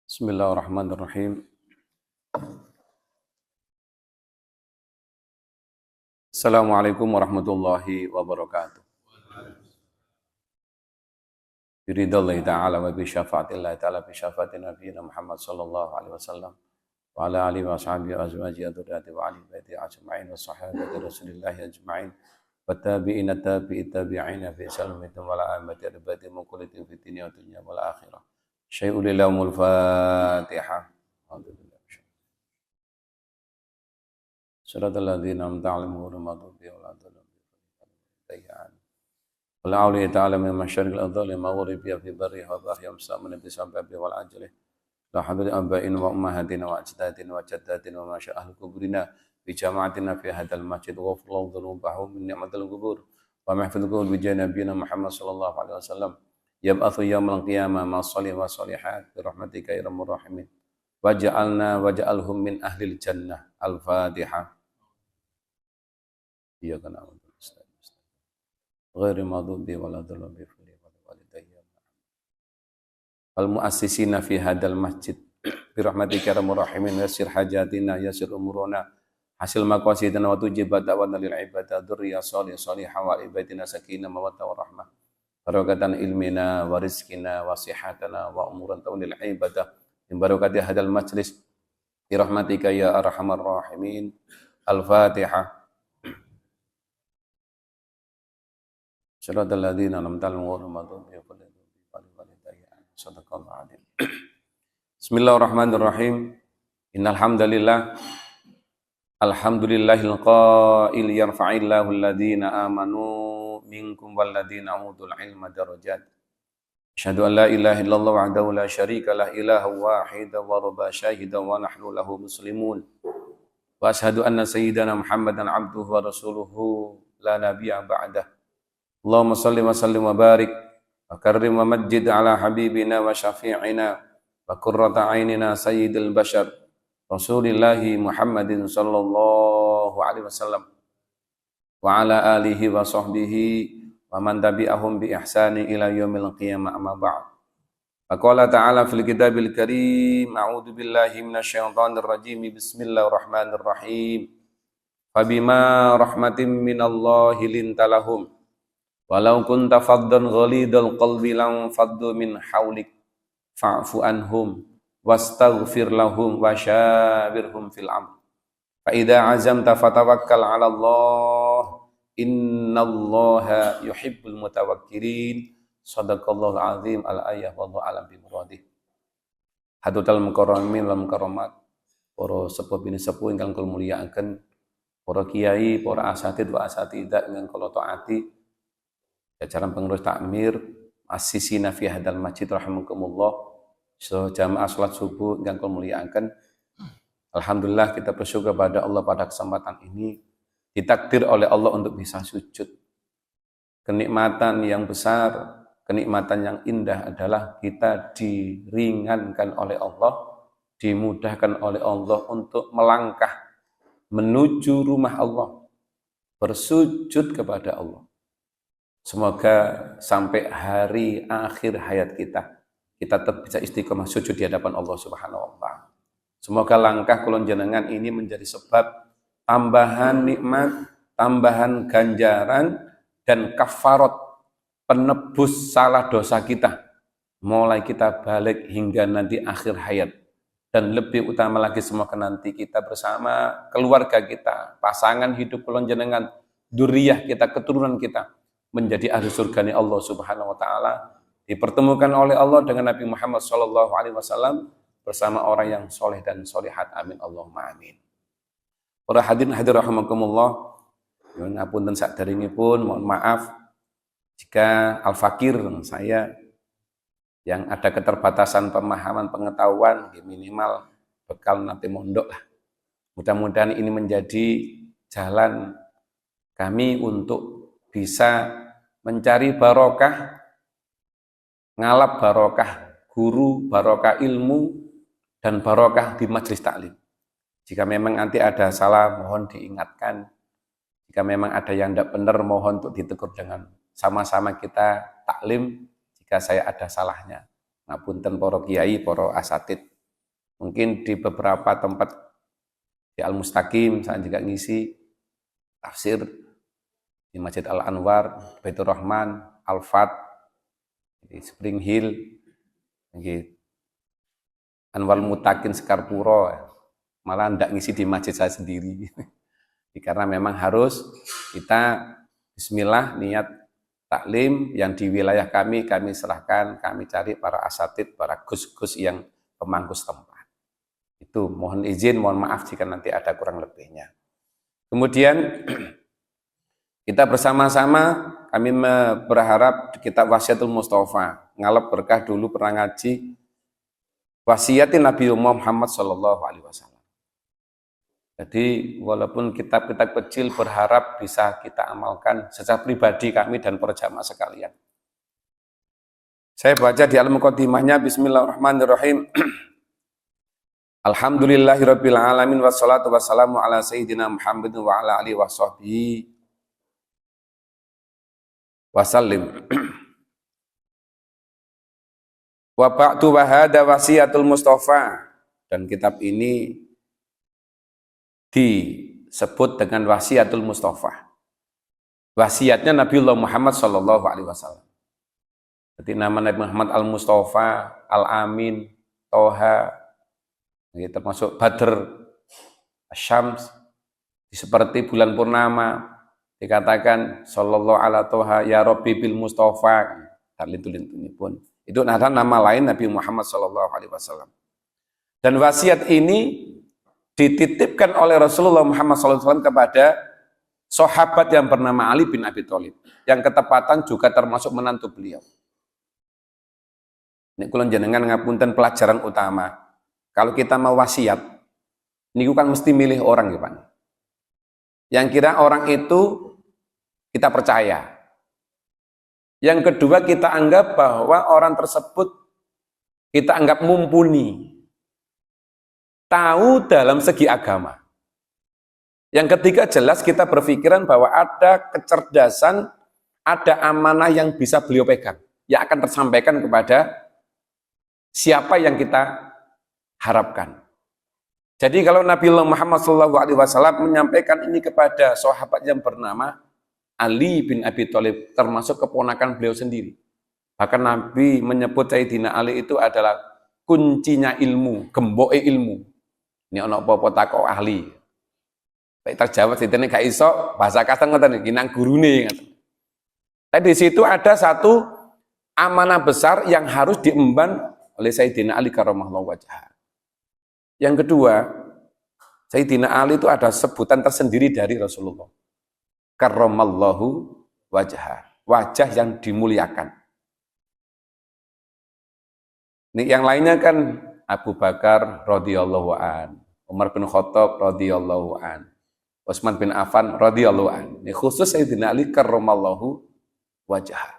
Bismillahirrahmanirrahim. Assalamualaikum warahmatullahi wabarakatuh. Biridhallahi ta'ala wa bi syafa'atillahi ta'ala bi syafa'ati nabiyina Muhammad sallallahu alaihi wasallam wa ala alihi wa sahbihi wa azwajihi wa dzurriyyatihi wa ahli baiti ajma'in wa sahabati Rasulillahi ajma'in wa tabi'ina tabi'ina fi salamitum wa la amati arbati mukulitin fi dunya wa dunya wal akhirah. Syai'ul lillahi Fatiha. Suratul ladzina amta 'alaihim ghairil maghdubi 'alaihim waladdallin. Qul a'udzu ta'ala min masyarikil ardi ma gharibiha fi barri wa bahri amsaman bi sabbi wal ajli. La hadri abain wa ummahatina wa ajdadina wa jaddatina wa masya ahli kuburina bi jama'atina fi hadzal masjid wa ghfir dhunubahum min ni'matil qubur wa mahfidhum bi janabina Muhammad sallallahu alaihi wasallam. Yab'atsu yaumal qiyamah ma shalih wa shalihat bi rahmatika ya arhamar rahimin. Waj'alhum min ahlil jannah. Al-Fatihah. Iyyaka na'budu wa iyyaka nasta'in. Ghairil maghdubi waladdallin. Al-mu'assisina fi hadzal masjid bi rahmatika ya arhamar rahimin yassir hajatina yassir umurana hasil maqasidina wa tujibat da'wana lil ibadah dzurriyyah shalihah wa ibadina sakinah mawaddah wa rahmah barakatan ilmina wa rizqina wa sihatana wa umuran taunil ibadah min barakati hadzal majlis bi rahmatika ya arhamar rahimin. Al-Fatihah. Shiratal ladzina an'amta 'alaihim ghairil maghdubi 'alaihim waladdallin. Shadaqallahu 'adzim. Bismillahirrahmanirrahim. Innal hamdalillah alhamdulillahil qa'il yarfa'illahu alladhina amanu minkum walladzina utul ilma darajat. Asyhadu an la ilaha illallah wahdahu la syarika lah ilaha wahida wa rabba syahidan wa nahnu lahu muslimun. Wa asyhadu anna sayyidana Muhammadan abduhu wa rasuluhu la nabiyya ba'dah. Allahumma salli wa sallim wa barik wa karrim wa majjid ala habibina wa syafi'ina wa qurrata ainina sayyidil bashar Rasulillahi Muhammadin sallallahu alaihi wasallam wa ala alihi wa sahbihi wa man tabi'ahum bi ihsani ila yaumil qiyamah amma ba'd. Faqala ta'ala fil kitabil karim a'udzu billahi minasyaitonir rajim bismillahirrahmanirrahim. Fabima rahmatin minallahi lintalahum walau kunta faddan ghalidal qalbi lam faddu min haulik fa'fu anhum wastaghfir lahum wasyawirhum fil amr fa idza azamta fatawakkal 'ala Allah innallaha yuhibbul mutawakkilin. Shadaqallahul azim. Al-ayah wallahu alam bi muradih. Hadratul mukarramin wal mukarramat, para sepuh bini sepuh ingkang kula mulyakaken, para kiai, para asatid wa asatidah ingkang kula taati, jajaran pengurus takmir, asisina fi hadzal masjid rahimakumullah, jamaah salat subuh ingkang kula mulyakaken. Alhamdulillah kita bersyukur pada Allah pada kesempatan ini ditakdir oleh Allah untuk bisa sujud. Kenikmatan yang besar, kenikmatan yang indah adalah kita diringankan oleh Allah, dimudahkan oleh Allah untuk melangkah menuju rumah Allah, bersujud kepada Allah. Semoga sampai hari akhir hayat kita tetap bisa istiqomah sujud di hadapan Allah Subhanahu wa taala. Semoga langkah kula jenengan ini menjadi sebab tambahan nikmat, tambahan ganjaran dan kafarat, penebus salah dosa kita mulai kita balik hingga nanti akhir hayat. Dan lebih utama lagi semoga nanti kita bersama keluarga kita, pasangan hidup kula jenengan, dzurriyyah kita, keturunan kita menjadi ahli surganya Allah Subhanahu wa taala, dipertemukan oleh Allah dengan Nabi Muhammad sallallahu alaihi wasallam bersama orang yang soleh dan solihat. Amin Allahumma amin. Para hadirin hadirat rahimakumullah, ngapunten sakderengipun, mohon maaf jika al-fakir saya yang ada keterbatasan pemahaman pengetahuan, minimal bekal nanti mondok lah. Mudah-mudahan ini menjadi jalan kami untuk bisa mencari barokah, ngalap barokah guru, barokah ilmu, dan barokah di majelis taklim. Jika memang nanti ada salah, mohon diingatkan. Jika memang ada yang tidak benar, mohon untuk ditegur dengan sama-sama kita taklim jika saya ada salahnya. Ngapunten para kiai, para asatid. Mungkin di beberapa tempat di Al-Mustaqim saya juga ngisi tafsir di Masjid Al-Anwar, Baitur Rahman, Al-Fat, di Spring Hill, di Anwar Mutakin Sekarpuro, malah tidak ngisi di masjid saya sendiri. Karena memang harus kita bismillah niat taklim yang di wilayah kami serahkan, kami cari para asatid, para gus-gus yang pemangku setempat. Itu mohon izin, mohon maaf jika nanti ada kurang lebihnya. Kemudian kita bersama-sama kami berharap kitab Wasiatul Mustafa, ngalap berkah dulu pernah ngaji wasiatin Nabi Muhammad sallallahu alaihi wasallam. Jadi walaupun kitab-kitab kecil berharap bisa kita amalkan secara pribadi kami dan para jamaah sekalian. Saya baca di al-muqaddimahnya, bismillahirrahmanirrahim. Alhamdulillahirabbil alamin wassalatu wassalamu ala sayyidina Muhammadin wa ala alihi washabbihi wasallim. Wa ba'du wa hada wasiatul Mustafa, dan kitab ini disebut dengan wasiatul Mustafa. Wasiatnya Nabiullah Muhammad sallallahu alaihi wasallam. Jadi nama Nabi Muhammad Al-Mustafa, Al-Amin, Toha, termasuk Badr, Syams, seperti bulan purnama dikatakan sallallahu ala Toha ya Rabbi bil Mustafa, lintu-lintunya pun. Itu nama lain Nabi Muhammad sallallahu alaihi wasallam. Dan wasiat ini dititipkan oleh Rasulullah Muhammad SAW kepada sahabat yang bernama Ali bin Abi Thalib, yang ketepatan juga termasuk menantu beliau. Ini kula jenengan ngapunten pelajaran utama. Kalau kita mau wasiat, niku kan mesti milih orang ya Pak. Yang kira orang itu kita percaya. Yang kedua, kita anggap bahwa orang tersebut kita anggap mumpuni, tahu dalam segi agama. Yang ketiga, jelas kita berpikiran bahwa ada kecerdasan, ada amanah yang bisa beliau pegang, yang akan tersampaikan kepada siapa yang kita harapkan. Jadi kalau Nabi Muhammad SAW menyampaikan ini kepada sahabat yang bernama Ali bin Abi Thalib, termasuk keponakan beliau sendiri. Bahkan Nabi menyebut Sayyidina Ali itu adalah kuncinya ilmu, gemboke ilmu. Ini ana apa-apa takok ahli. Nek terjawab ditene gak iso, bahasa kasar ngoten iki nang gurune ngoten. Tapi di situ ada satu amanah besar yang harus diemban oleh Sayyidina Ali karramallahu wajhah. Yang kedua, Sayyidina Ali itu ada sebutan tersendiri dari Rasulullah. Karramallahu wajhah, wajah yang dimuliakan. Ini yang lainnya kan Abu Bakar radhiyallahu an, Umar bin Khattab radhiyallahu an, Utsman bin Affan radhiyallahu an. Ini khusus Sayyidina Ali karramallahu wajhah.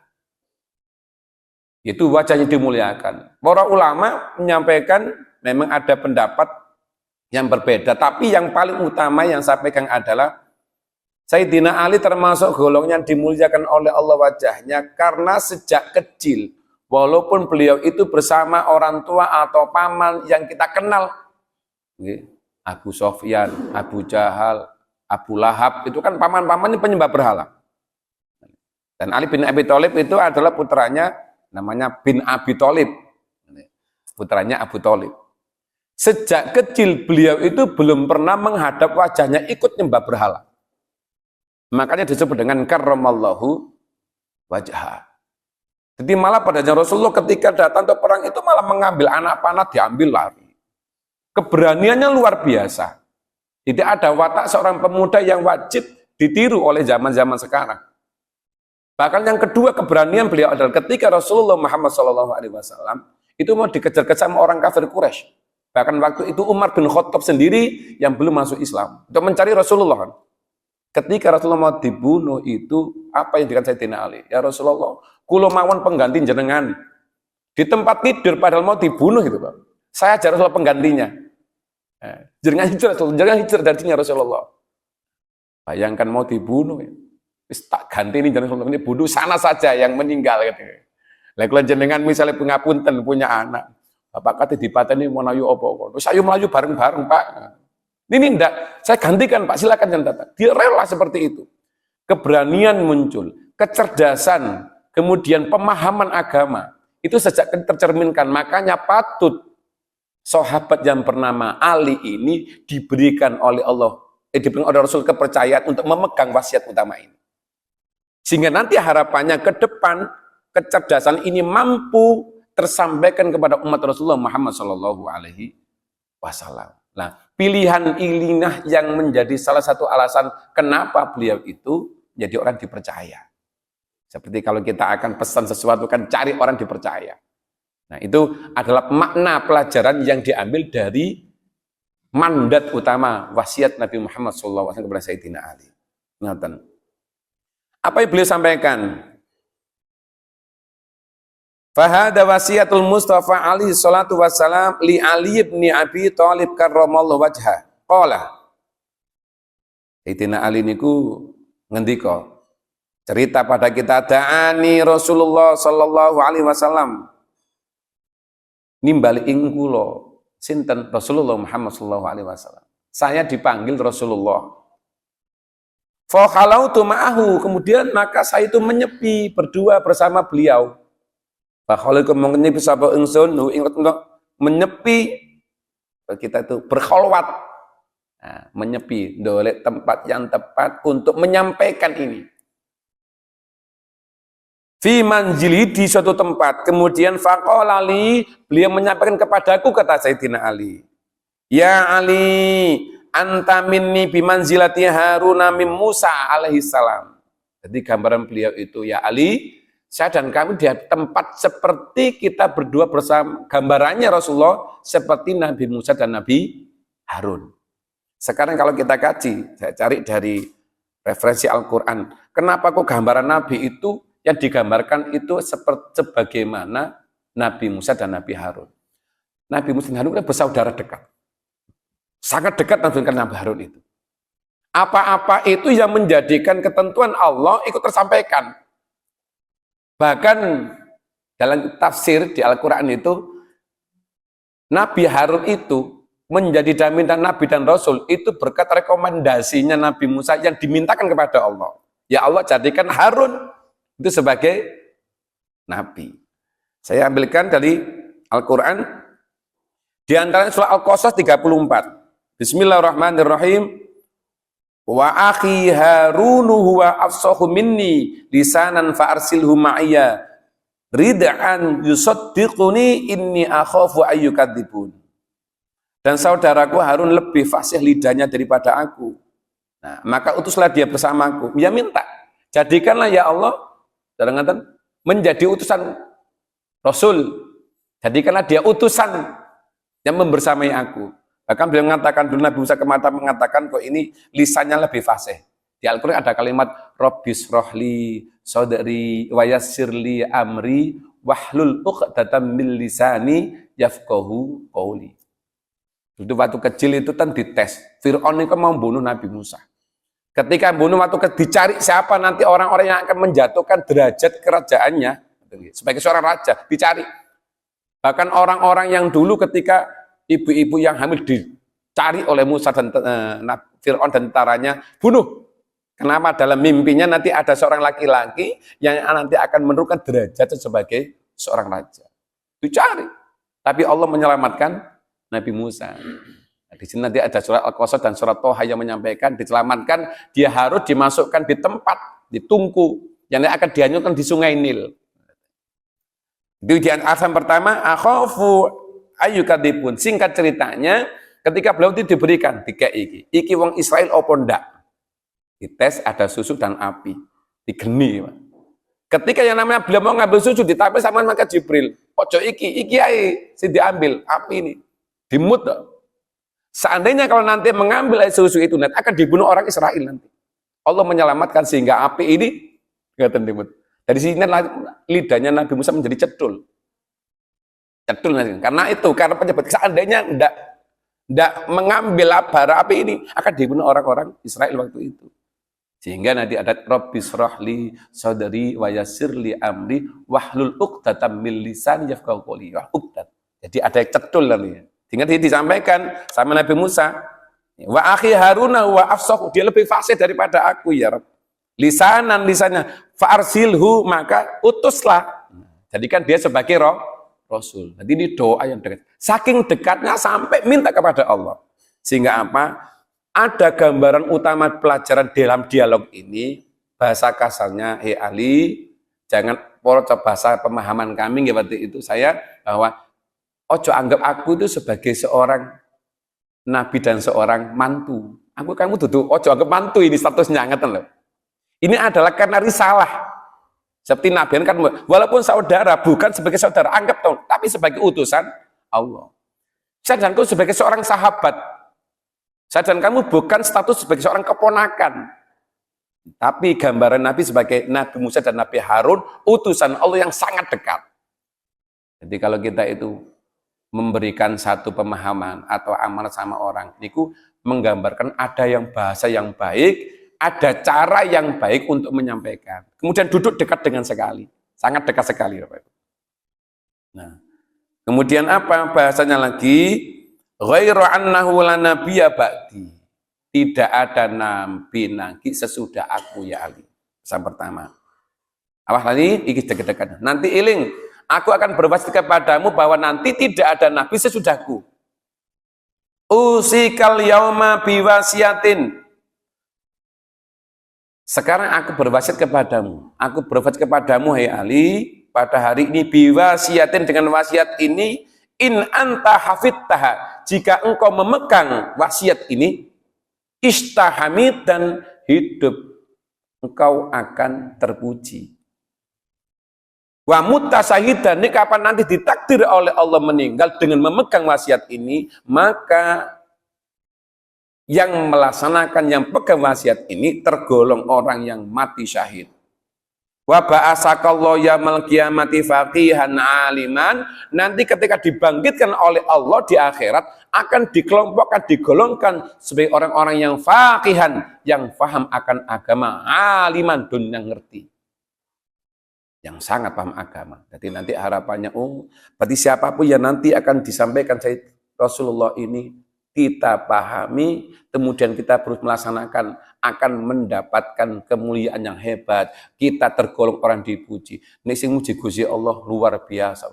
Itu wajahnya dimuliakan. Para ulama menyampaikan memang ada pendapat yang berbeda, tapi yang paling utama yang saya pegang adalah Sayyidina Ali termasuk golongan yang dimuliakan oleh Allah wajahnya karena sejak kecil, walaupun beliau itu bersama orang tua atau paman yang kita kenal, Abu Sofyan, Abu Jahal, Abu Lahab, itu kan paman-paman ini penyembah berhala. Dan Ali bin Abi Thalib itu adalah putranya, namanya bin Abi Thalib, putranya Abu Thalib. Sejak kecil beliau itu belum pernah menghadap wajahnya ikut nyembah berhala. Makanya disebut dengan karramallahu wajhah. Jadi malah pada zaman Rasulullah ketika datang ke perang itu malah mengambil anak panah, diambil lari. Keberaniannya luar biasa. Tidak ada watak seorang pemuda yang wajib ditiru oleh zaman-zaman sekarang. Bahkan yang kedua keberanian beliau adalah ketika Rasulullah Muhammad SAW itu mau dikejar-kejar sama orang kafir Quraisy. Bahkan waktu itu Umar bin Khattab sendiri yang belum masuk Islam untuk mencari Rasulullah. Ketika Rasulullah mau dibunuh itu apa yang dikatakan Sayyidina Ali? Ya Rasulullah, kula mawon pengganti jenengan. Di tempat tidur padahal mau dibunuh gitu, Pak. Saya ajar Rasulullah penggantinya. Jangan hijrah, jangan hijrah darinya Rasulullah. Bayangkan mau dibunuh ya. Wis tak ganti ini jangan Rasulullah, ini bunuh sana saja yang meninggal gitu. Lah kula jenengan misalnya pengapunten punya anak, Bapak kate dipateni menayu apa kok. Terus ayo melayu bareng-bareng, Pak. Ini enggak, saya gantikan Pak, silakan yang datang. Dia rela seperti itu. Keberanian muncul, kecerdasan, kemudian pemahaman agama. Itu sejak tercerminkan, makanya patut sahabat yang bernama Ali ini diberikan oleh Allah, diberikan oleh Rasul kepercayaan untuk memegang wasiat utama ini. Sehingga nanti harapannya ke depan, kecerdasan ini mampu tersampaikan kepada umat Rasulullah Muhammad Shallallahu Alaihi Wasallam. Nah, pilihan ilinah yang menjadi salah satu alasan kenapa beliau itu jadi orang dipercaya. Seperti kalau kita akan pesan sesuatu kan cari orang dipercaya. Nah, itu adalah makna pelajaran yang diambil dari mandat utama wasiat Nabi Muhammad SAW kepada Sayyidina Ali. Ingatkan. Apa yang beliau sampaikan? Fahada wasiatul Mustafa alaihi salatu wassalam li Ali ibn Abi Thalib karramallahu wajha. Qala. Sayyidina Ali niku ngendika cerita pada kita, da'ani Rasulullah sallallahu alaihi wasallam nimbali ing kula sinten Rasulullah Muhammad sallallahu alaihi wasallam. Saya dipanggil Rasulullah. Fa khalautu ma'ahu, kemudian maka saya itu menyepi berdua bersama beliau. Fa khalautu menyepi sapa ingsun, ingat untuk menyepi kita itu berkholwat. Nah, menyepi, dolek tempat yang tepat untuk menyampaikan ini. Fi manjili, di suatu tempat. Kemudian faqala li, beliau menyampaikan kepadaku, kata Sayyidina Ali, ya Ali, anta minni bimanzilati Harun min Musa alaihi salam. Jadi gambaran beliau itu, ya Ali, saya dan kamu di tempat seperti kita berdua bersama. Gambarannya Rasulullah seperti Nabi Musa dan Nabi Harun. Sekarang kalau kita kaji, saya cari dari referensi Al-Quran, kenapa kok gambaran Nabi itu yang digambarkan itu seperti sebagaimana Nabi Musa dan Nabi Harun. Nabi Musa dan Harun kan bersaudara dekat. Sangat dekat dengan Nabi Harun itu. Apa-apa itu yang menjadikan ketentuan Allah ikut tersampaikan. Bahkan dalam tafsir di Al-Quran itu, Nabi Harun itu menjadi jaminan Nabi dan Rasul itu berkat rekomendasinya Nabi Musa yang dimintakan kepada Allah. Ya Allah, jadikan Harun itu sebagai Nabi. Saya ambilkan dari Al-Quran, di antaranya surah Al-Qasas 34. Bismillahirrahmanirrahim. Wa akhi Harunu huwa afsahu minni lisanan fa arsilhu ma'iyya rid'an yusaddiquni inni akhafu ayyukadzibun. Dan saudaraku Harun lebih fasih lidahnya daripada aku. Nah, maka utuslah dia bersamaku. Ya minta, jadikanlah ya Allah menjadi utusan Rasul. Jadikanlah dia utusan yang membersamai aku. Bahkan beliau mengatakan, dulu Nabi Musa kemata mengatakan kok ini lisannya lebih fasih. Di Al-Quran ada kalimat Rabbis rohli saudari wayassirli amri wahlul uqdatam min lisani yafqahu qawli. Itu waktu kecil itu kan dites. Fir'aun itu mau bunuh Nabi Musa. Ketika bunuh waktu dicari siapa nanti orang-orang yang akan menjatuhkan derajat kerajaannya sebagai seorang raja, dicari. Bahkan orang-orang yang dulu ketika ibu-ibu yang hamil dicari oleh Musa dan Fir'aun dan tentaranya, bunuh. Kenapa? Dalam mimpinya nanti ada seorang laki-laki yang nanti akan menurunkan derajat sebagai seorang raja. Dicari. Tapi Allah menyelamatkan Nabi Musa. Nah, di sini nanti ada surat Al-Qasas dan surat Toha yang menyampaikan diselamatkan, dia harus dimasukkan di tempat, di tungku yang akan dihanyutkan di Sungai Nil. Itu di ayat pertama, akhafu ayyukadzibun. Singkat ceritanya, ketika beliau itu diberikan tiga iki wong Israel opo ndak? Dites ada susu dan api, digeni. Ketika yang namanya beliau mau ngambil susu ditampil sama maka Jibril, ojo iki ae sing diambil api ini. Dimut. Seandainya kalau nanti mengambil air susu itu nanti akan dibunuh orang Israel nanti. Allah menyelamatkan sehingga api ini kelihatan dimut. Dari sini lidahnya Nabi Musa menjadi cedul. Cedul nanti. Karena penyebab seandainya tidak mengambil bara api ini akan dibunuh orang-orang Israel waktu itu. Sehingga nanti ada Rabbis rohli saudari wa yassirli amri wahlul uqdatam min lisani yafqahu qawli. Jadi ada cedul tadi. Sehingga disampaikan sama Nabi Musa, wa akhi Haruna wa afsahu, dia lebih fasih daripada aku ya Rabb. Lisannya fa'arsilhu, maka utuslah. Jadikan dia sebagai rasul. Jadi ini doa yang dekat. Saking dekatnya sampai minta kepada Allah. Sehingga apa? Ada gambaran utama pelajaran dalam dialog ini. Bahasa kasarnya, hei Ali, jangan bahasa pemahaman kami seperti itu saya, bahwa ojo anggap aku itu sebagai seorang nabi dan seorang mantu. Kamu duduk ojo anggap mantu, ini statusnya ngeten loh. Ini adalah karena risalah. Seperti Nabi kan walaupun saudara, bukan sebagai saudara, anggap tahu, tapi sebagai utusan Allah. Sedangkan kamu sebagai seorang sahabat. Sedangkan kamu bukan status sebagai seorang keponakan. Tapi gambaran Nabi sebagai Nabi Musa dan Nabi Harun, utusan Allah yang sangat dekat. Jadi kalau kita itu memberikan satu pemahaman atau amal sama orang, itu menggambarkan ada yang bahasa yang baik, ada cara yang baik untuk menyampaikan. Kemudian duduk dekat dengan sekali, sangat dekat sekali. Nah, kemudian apa bahasanya lagi? Ghairu annahu la nabiyya ba'di. Tidak ada nabi lagi sesudah aku ya Ali. Pesan pertama. Apa tadi? Iki dekat-dekat. Nanti iling, aku akan berwasiat kepadamu bahwa nanti tidak ada nabi sesudahku. Usikal yauma biwasiatin. Sekarang aku berwasiat kepadamu. Aku berwasiat kepadamu, hai Ali, pada hari ini biwasiatin, dengan wasiat ini, in anta hafidtaha, jika engkau memegang wasiat ini, istahamid, dan hidup engkau akan terpuji. Wa mutasahidan, ini kapan nanti ditakdir oleh Allah meninggal dengan memegang wasiat ini, maka yang melaksanakan, yang pegang wasiat ini tergolong orang yang mati syahid. Wa ba'asakallahu yaumil qiyamati faqihan aliman, nanti ketika dibangkitkan oleh Allah di akhirat akan dikelompokkan, digolongkan sebagai orang-orang yang faqihan, yang faham akan agama, aliman, dan yang ngerti, yang sangat paham agama. Jadi nanti harapannya, berarti siapapun yang nanti akan disampaikan Sayyid Rasulullah ini kita pahami, kemudian kita terus melaksanakan, akan mendapatkan kemuliaan yang hebat. Kita tergolong orang dipuji. Nek sing muji Gusti Allah luar biasa.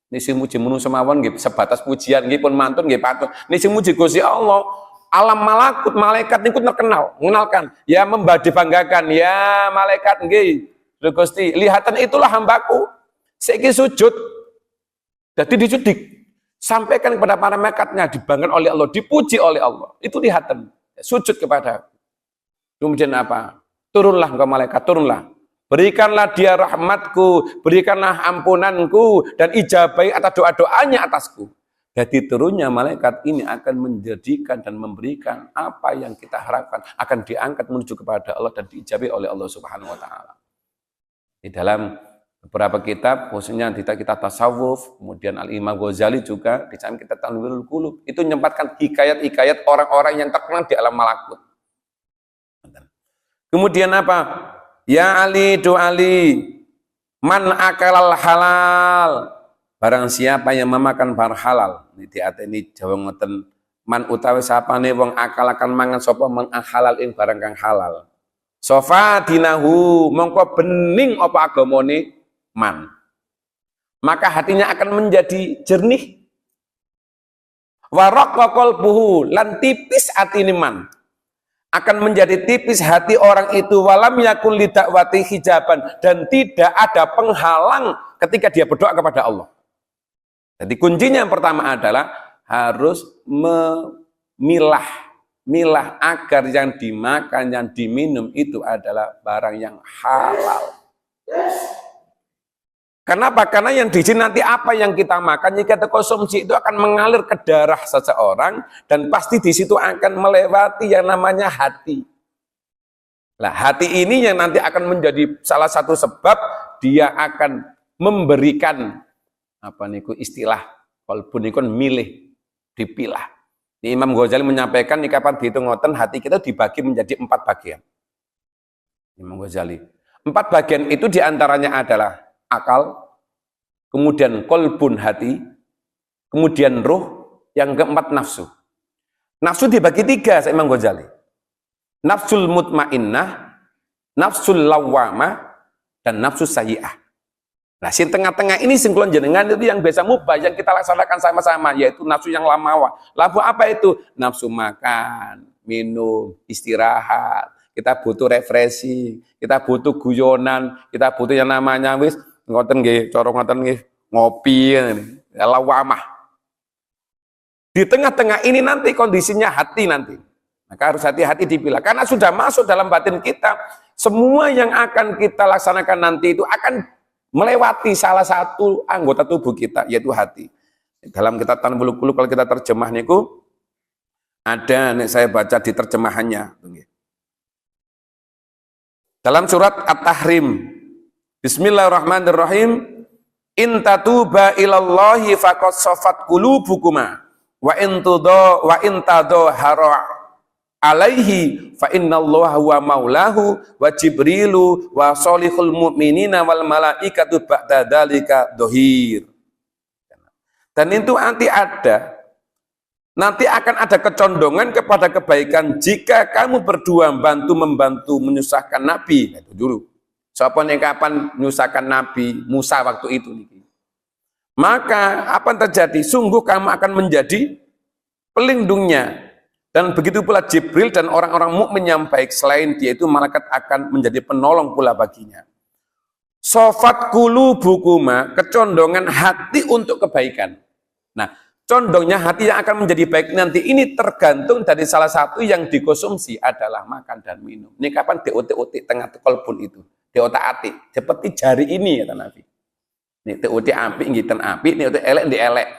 Nek sing muji menungso mawon nggih sebatas pujian nggih pun mantun nggih patut. Nek sing muji Gusti Allah, alam malakut, malaikat niku terkenal, mengenalkan, ya membanggakan, ya malaikat nggih, Gusti, lihatan itulah hambaku. Saiki sujud. Jadi dicudik. Sampaikan kepada para malaikatnya, dibanggakan oleh Allah, dipuji oleh Allah. Itu lihatan, sujud kepada. Kemudian apa? Turunlah engkau malaikat, turunlah. Berikanlah dia rahmatku, berikanlah ampunanku, dan ijabai atas doa-doanya atasku. Jadi turunnya malaikat ini akan menjadikan dan memberikan apa yang kita harapkan, akan diangkat menuju kepada Allah dan diijabai oleh Allah Subhanahu wa Ta'ala. Di dalam beberapa kitab, khususnya kita tasawuf, kemudian Al-Imam Ghazali juga, di dalam kitab Tanwirul Qulub, itu menyempatkan hikayat-hikayat orang-orang yang terkenal di alam malakut. Kemudian apa? Ya Ali, do Ali, man akalal halal, barang siapa yang memakan barang halal. Ini Jawa ngoten, man utawi sapane wong akal akan mangan sapa man halal ing barang kang halal. Sofa dinahu, mongko bening apa agamane man, maka hatinya akan menjadi jernih. Waraqqa qalbuhu, lan tipis atine man, akan menjadi tipis hati orang itu. Walam yakun lidakwati hijaban, dan tidak ada penghalang ketika dia berdoa kepada Allah. Jadi kuncinya yang pertama adalah harus memilah agar yang dimakan, yang diminum itu adalah barang yang halal. Kenapa? Karena yang di sini nanti apa yang kita makan, jika kita konsumsi itu akan mengalir ke darah seseorang, dan pasti di situ akan melewati yang namanya hati. Nah, hati ini yang nanti akan menjadi salah satu sebab dia akan memberikan istilah qalbun ikun milih, dipilah. Imam Ghazali menyampaikan kapan dihitung ngoten, hati kita dibagi menjadi 4 bagian. Imam Ghazali. 4 bagian itu diantaranya adalah akal, kemudian kolbun hati, kemudian ruh, yang keempat nafsu. Nafsu dibagi tiga, Imam Ghazali. Nafsul mutmainnah, nafsul lawwamah, dan nafsu sayyi'ah. Nah, si tengah-tengah ini singkulon jenengan itu yang biasa mubah yang kita laksanakan sama-sama, yaitu nafsu yang lamawa. Lalu apa itu? Nafsu makan, minum, istirahat. Kita butuh refreshing, kita butuh guyonan, kita butuh yang namanya wis ngoten nggih, cara ngoten nggih, ngopi lawamah. Di tengah-tengah ini nanti kondisinya hati nanti. Maka harus hati-hati dipilah. Karena sudah masuk dalam batin kita, semua yang akan kita laksanakan nanti itu akan melewati salah satu anggota tubuh kita, yaitu hati. Dalam kitab Tanbul Qulub kalau kita terjemah niku ada nih, saya baca di terjemahannya. Dalam surat At-Tahrim, Bismillahirrahmanirrahim, in tatuba ilallahi faqad safat qulubukuma wa in tadhara alaihi fa innallaha huwa maulahu wa jibrilu wa sholihul mu'minina wal malaikatu ba'da dzalika dhahir. Dan itu nanti akan ada kecondongan kepada kebaikan jika kamu berdua membantu menyusahkan Nabi. Itu dulu. Siapa yang kapan menyusahkan Nabi Musa waktu itu? Maka apa yang terjadi? Sungguh kamu akan menjadi pelindungnya. Dan begitu pula Jibril dan orang-orang mukmin yang baik selain dia itu malaikat akan menjadi penolong pula baginya. Sofat qulubukuma, kecondongan hati untuk kebaikan. Nah, condongnya hati yang akan menjadi baik nanti ini tergantung dari salah satu yang dikonsumsi adalah makan dan minum. Ini kapan diotik-otik tengah kolbun itu, diotak-atik seperti jari ini ya Nabi. Ini diotik api ngitan api, ini otik elek di elek.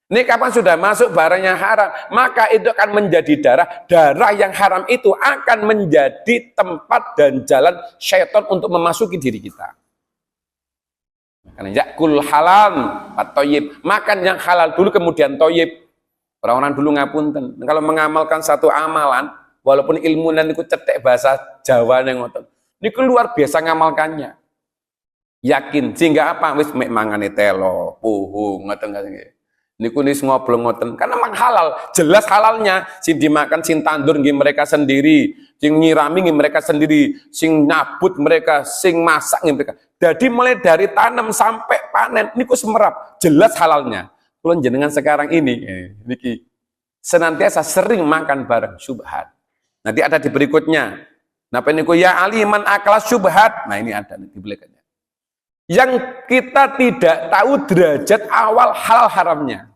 Ini kapan sudah masuk barang yang haram, maka itu akan menjadi darah yang haram itu akan menjadi tempat dan jalan syaitan untuk memasuki diri kita. Karena yakul halal at-thayyib, makan yang halal dulu kemudian thayyib. Orang-orang dulu ngapunten, kalau mengamalkan satu amalan, walaupun ilmu dan itu cetek bahasa Jawa yang ngoten, niku luar biasa ngamalkannya. Yakin sehingga apa? Wis mek mangane telo, puhu ngoten nggih. Niku nis ngobrol ngoten, karena memang halal, jelas halalnya. Sing dimakan, sing tandur nggih mereka sendiri, sing nyirami nggih mereka sendiri, sing nyabut mereka, sing masak nggih mereka. Jadi mulai dari tanam sampai panen niku semerap, jelas halalnya. Kalau jenengan sekarang ini, niki senantiasa sering makan barang syubhat. Nanti ada di berikutnya. Napa niku ya aliman aklas syubhat. Nah ini ada di belakangnya. Yang kita tidak tahu derajat awal halal haramnya.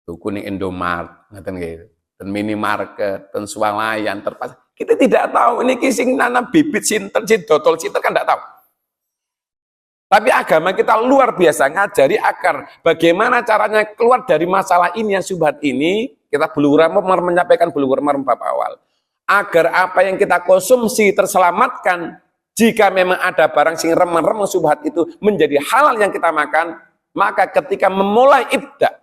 Tuku ning Indomaret, ngoten nggih, dan minimarket, dan swalayan terpas. Kita tidak tahu ini sing nanam bibit sinten, sing dotol sinten kan tidak tahu. Tapi agama kita luar biasa ngajari agar bagaimana caranya keluar dari masalah ini yang syubhat ini. Kita menyampaikan bulughur maram bab awal. Agar apa yang kita konsumsi terselamatkan. Jika memang ada barang sing remeng-remeng syubhat itu menjadi halal yang kita makan, maka ketika memulai ibda,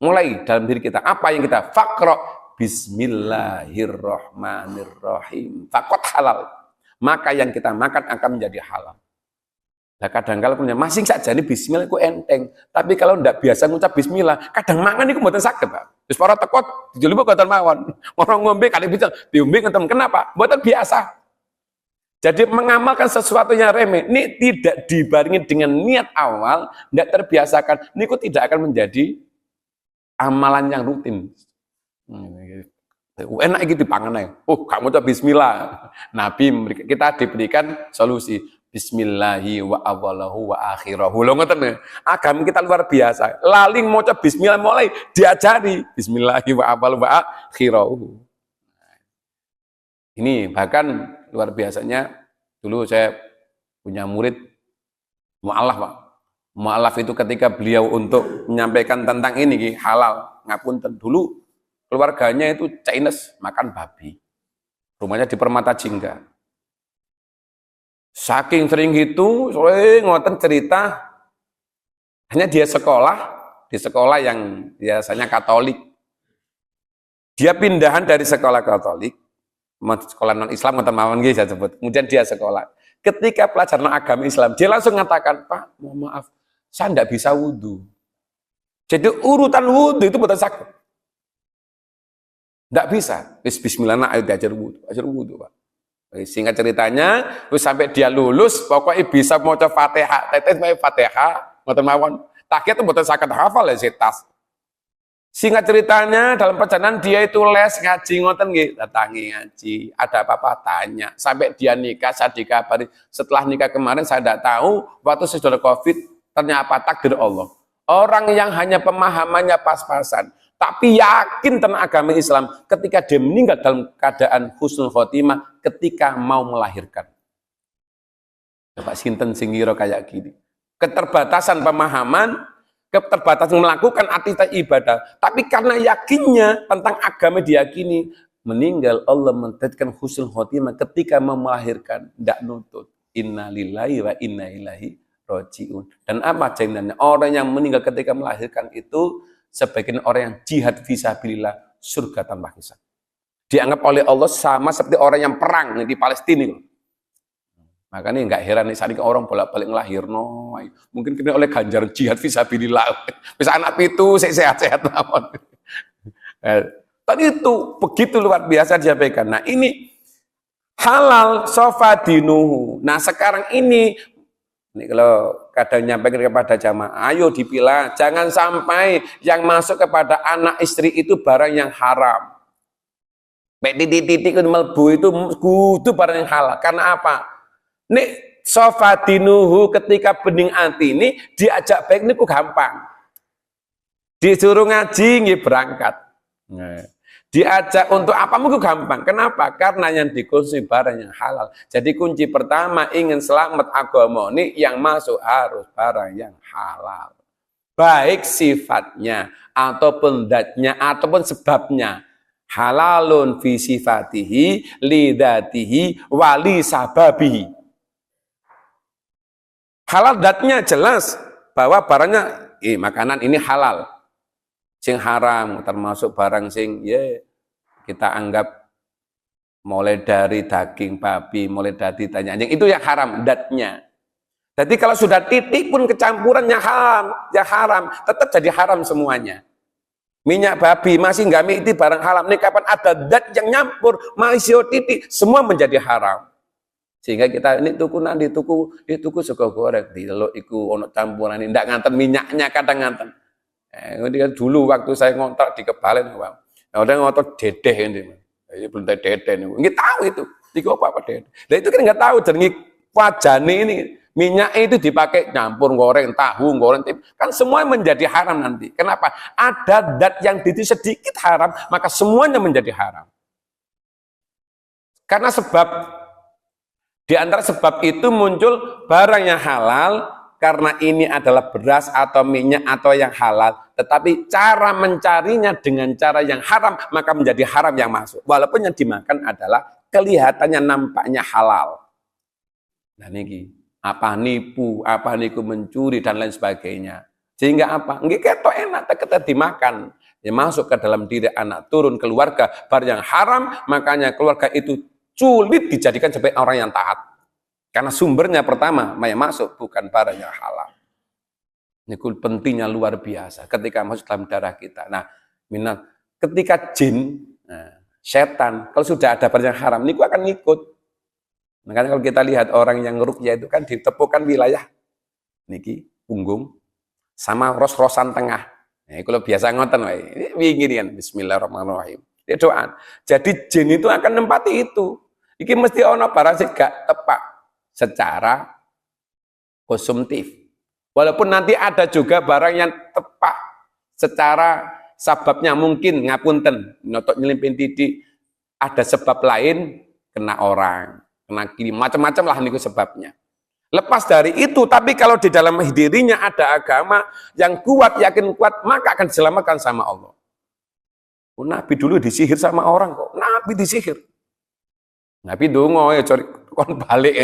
mulai dalam diri kita, apa yang kita faqra bismillahirrahmanirrahim, faqat halal, maka yang kita makan akan menjadi halal. Nah kadang-kadang punya masing saja ini bismillah itu enteng, tapi kalau tidak biasa ngucap bismillah, kadang mangan itu mboten saged, Pak. Wis para tekot dijulup ngoten mawon. Orang ngombe kali bisa diombe ngoten, kenapa? Mboten biasa. Jadi mengamalkan sesuatu yang remeh, ini tidak dibarengi dengan niat awal, tidak terbiasakan, ini kok tidak akan menjadi amalan yang rutin. Enak gitu dipangan. Kamu tuh bismillah. Nabi kita diberikan solusi. Bismillahi wa awalahu wa akhirahu. Lo ngoten agama kita luar biasa. Laling mau coba bismillah mulai diajari. Bismillahi wa awalahu wa akhirahu. Ini bahkan luar biasanya, dulu saya punya murid mu'alaf, Pak. Mu'alaf itu ketika beliau untuk menyampaikan tentang ini halal, ngapunten, dulu keluarganya itu Chinese, makan babi. Rumahnya di Permata Jingga. Saking sering itu, ngoten cerita, hanya dia sekolah, di sekolah yang biasanya Katolik. Dia pindahan dari sekolah Katolik, sekolah non-Islam, saya sebut. Kemudian dia sekolah. Ketika pelajaran agama Islam, dia langsung mengatakan, Pak, mohon maaf, saya tidak bisa wudhu. Jadi urutan wudhu itu betul sakit. Tidak bisa. Bismillah, nak, ayo diajar wudhu. Ajar wudhu, Pak. Singkat ceritanya, terus sampai dia lulus, pokoknya bisa mau coba Fatihah, tetes mau Fatihah, ngoten mawon. Takhiyat itu betul sakit hafal ya setas. Singkat ceritanya, dalam perjalanan dia itu les ngaji, ngoten nggih, datangi ngaji. Ada apa-apa tanya. Sampai dia nikah, saya dikabari. Setelah nikah kemarin saya tidak tahu, waktu sudah Covid, ternyata takdir Allah. Orang yang hanya pemahamannya pas-pasan, tapi yakin tentang agama Islam, ketika dia meninggal dalam keadaan husnul khotimah, ketika mau melahirkan. Bapak sinten singgiro kayak gini. Keterbatasan pemahaman, keterbatasan melakukan aktivitas ibadah, tapi karena yakinnya tentang agama diyakini, meninggal Allah menetapkan husnul khotimah ketika mau melahirkan, tidak nutut. Inna lillahi wa inna ilaihi rajiun. Dan apa jaminannya? Orang yang meninggal ketika melahirkan itu sebagian orang yang jihad fisabilillah, surga tanpa hisab. Dianggap oleh Allah sama seperti orang yang perang di Palestina. Makanya nggak heran nih saat ini orang bolak-balik ngelahirno, mungkin kena oleh ganjaran jihad fisabilillah. Bisa anak itu sehat-sehat lawan. Tadi itu begitu luar biasa disampaikan. Nah ini halal sofadinuhu. Nah sekarang ini kalau kadang nyampaikan kepada jamaah, ayo dipilah, jangan sampai yang masuk kepada anak istri itu barang yang haram. Baik titik-titik melbu itu kudu barang yang halal. Karena apa? Nek sofadinuhu ketika bening ati ini diajak baik ini ku gampang. Disuruh ngaji nggih berangkat. Nah, diajak untuk apa mungkin gampang. Kenapa? Karena yang dikonsumsi barang yang halal. Jadi kunci pertama ingin selamat agama ini yang masuk harus barang yang halal. Baik sifatnya ataupun datnya ataupun sebabnya. Halalun fi sifatihi lidatihi wali sababihi. Halal datnya jelas bahwa barangnya makanan ini halal. Sing haram termasuk barang sing kita anggap mulai dari daging babi, mulai dari anjing itu yang haram datnya. Jadi kalau sudah titik pun kecampuran yang haram, tetap jadi haram semuanya. Minyak babi masih nggak itu barang haram. Ini kapan ada dat yang nyampur, masih titik, semua menjadi haram. Sehingga kita ini tuku sego goreng, dilok iku ono campuran ini ndak nganten minyaknya kadang nganten. Dulu waktu saya ngontrak di Kebalen, udah ngotot dedeh ini belum dedeh ini, nggak tahu itu, apa dedeh. Dan itu kan nggak tahu, dan wajane ini minyak itu dipakai nyampur goreng tahu, goreng kan semua menjadi haram nanti. Kenapa? Ada dat yang itu sedikit haram, maka semuanya menjadi haram. Karena di antara sebab itu muncul barang yang halal, karena ini adalah beras atau minyak atau yang halal, tetapi cara mencarinya dengan cara yang haram, maka menjadi haram yang masuk. Walaupun yang dimakan adalah kelihatannya nampaknya halal. Nah ini apa nipu, apa niku mencuri dan lain sebagainya. Sehingga apa? Nggih ketok enak kita dimakan. Ya masuk ke dalam diri anak turun keluarga barang yang haram, makanya keluarga itu sulit dijadikan sebagai orang yang taat. Karena sumbernya pertama, yang masuk bukan barang yang halal. Ini pentingnya luar biasa ketika masuk dalam darah kita. Nah, ketika jin, setan, kalau sudah ada barang yang haram, ini akan ngikut. Makanya kalau kita lihat orang yang ruqyah itu kan ditepukan wilayah niki punggung sama ros-rosan tengah. Nah, kalau biasa ngoten wae. Ini wingirian bismillahirrahmanirrahim. Dia doa. Jadi jin itu akan nempati itu. Iki mesti ono barang sing gak tepak secara konsumtif. Walaupun nanti ada juga barang yang tepak secara sebabnya mungkin ngapunten notok nyelimpin titik ada sebab lain kena orang, kena kiri, macam-macam lah niku sebabnya. Lepas dari itu, tapi kalau di dalam dirinya ada agama yang kuat, yakin kuat, maka akan diselamatkan sama Allah. Nabi dulu disihir sama orang kok. Nabi disihir. Nabi dongo ya cari kon balik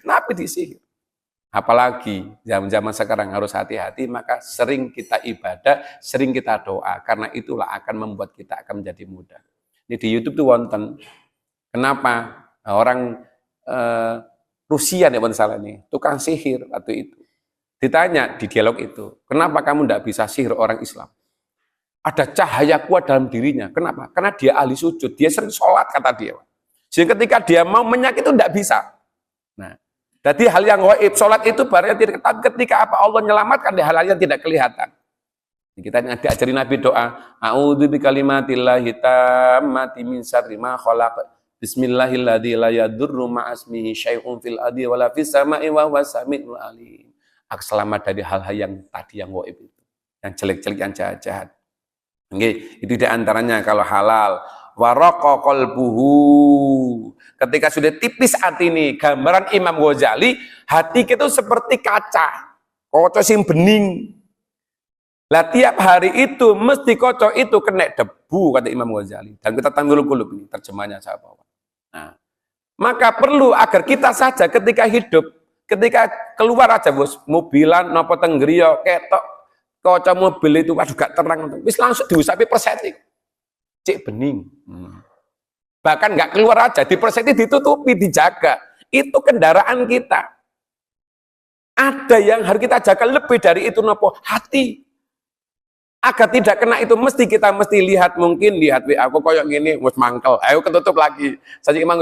Nabi disihir. Apalagi zaman-zaman sekarang harus hati-hati, maka sering kita ibadah, sering kita doa, karena itulah akan membuat kita akan menjadi mudah. Ini di YouTube tuh wonten. Kenapa? Orang Rusia nih salah nih, tukang sihir waktu itu. Ditanya di dialog itu, kenapa kamu tidak bisa sihir orang Islam? Ada cahaya kuat dalam dirinya. Kenapa? Karena dia ahli sujud, dia sering sholat, kata dia. Sehingga ketika dia mau menyakiti itu tidak bisa. Nah, jadi hal yang gaib, sholat itu barangnya tidak, tapi ketika apa Allah menyelamatkan di hal yang tidak kelihatan. Kita diajari Nabi doa, a'udzu bikalimatillahi tammati min syarri ma khalaq. Bismillahilladzi la yadurru ma'asmihi syai'un fil ardi wala fis sama'i wa huwas samiul alim. Aku selamat dari hal-hal yang tadi yang gaib itu, yang jelek-jelek, yang jahat-jahat. Oke, itu diantaranya kalau halal. Waraqa qalbuhu. Ketika sudah tipis hati ini, gambaran Imam Ghazali, hati kita seperti kaca, kaca sing bening. Lah tiap hari itu mesti kaca itu kena debu, kata Imam Ghazali. Dan kita tanggul kulub ini terjemahnya saya bawa. Nah, maka perlu agar kita saja ketika hidup, ketika keluar aja bos, mobilan nopo tenggriyo ketok kaca mobil itu aduh gak terang, wis langsung diusapi perseti, cek bening. Bahkan gak keluar aja, di perseti ditutupi, dijaga. Itu kendaraan kita. Ada yang harus kita jaga lebih dari itu nopo hati. Agar tidak kena itu kita mesti lihat, mungkin lihat aku koyok gini wis mangkel, ayo ketutup lagi. Saja Imam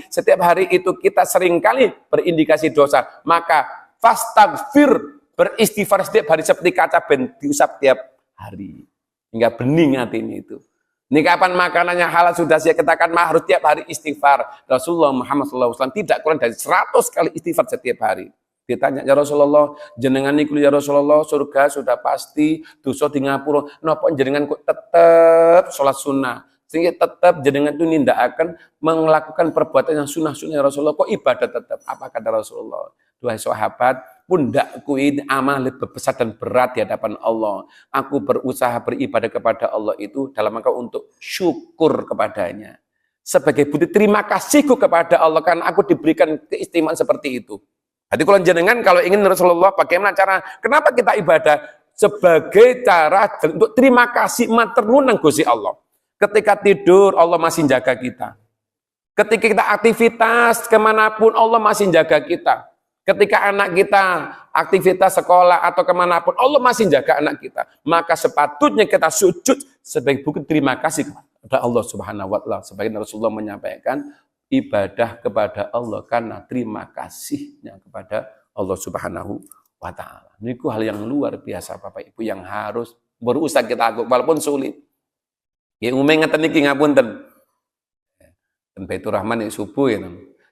setiap hari itu kita seringkali berindikasi dosa, maka fastaghfir, beristighfar setiap hari seperti kaca ben diusap tiap hari hingga bening hati ini itu. Ini kapan makanannya halal sudah saya katakan harus tiap hari istighfar. Rasulullah Muhammad SAW tidak kurang dari 100 kali istighfar setiap hari. Ditanya, ya Rasulullah, jenengan niku ya Rasulullah, surga sudah pasti, dosa di ngapura, napa jenengan kok tetap sholat sunnah, sehingga tetap jenengan itu akan melakukan perbuatan yang sunnah-sunnah ya Rasulullah, kok ibadah tetap? Apa kata Rasulullah? Duhai sahabat, pundakku ini amal lebih besar dan berat di hadapan Allah. Aku berusaha beribadah kepada Allah itu dalam rangka untuk syukur kepadanya. Sebagai bukti terima kasihku kepada Allah karena aku diberikan keistimewaan seperti itu. Jadi kalau jenengan kalau ingin Rasulullah bagaimana cara? Kenapa kita ibadah? Sebagai cara untuk terima kasih maturnuun nang Gusti Allah. Ketika tidur Allah masih jaga kita. Ketika kita aktivitas kemanapun Allah masih jaga kita. Ketika anak kita aktivitas sekolah atau kemanapun Allah masih jaga anak kita. Maka sepatutnya kita sujud sebagai bukti terima kasih kepada Allah Subhanahu wa taala. Sebagian Rasulullah menyampaikan ibadah kepada Allah karena terima kasihnya kepada Allah Subhanahu wa taala. Ini hal yang luar biasa Bapak Ibu yang harus berusaha kita lakukan walaupun sulit. Ya umum ngeten iki ngapunten. Den Baitur Rahman nek subuh ya.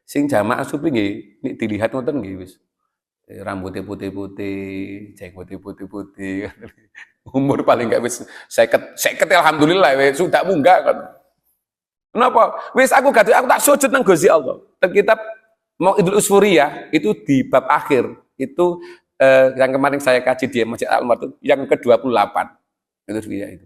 Sing jamaah subuh nggih nek dilihat ngoten nggih wis. Rambutnya putih-putih, jenggotnya putih-putih. Umur paling enggak wis 50 alhamdulillah wis sudah munggah kan. Kenapa? Wis aku tak sujud nang Gusti Allah. Kitab mau Idul Usfuriyah itu di bab akhir. Itu yang kemarin saya kaji di Masjid Al-Umar itu yang ke-28. Itu itu.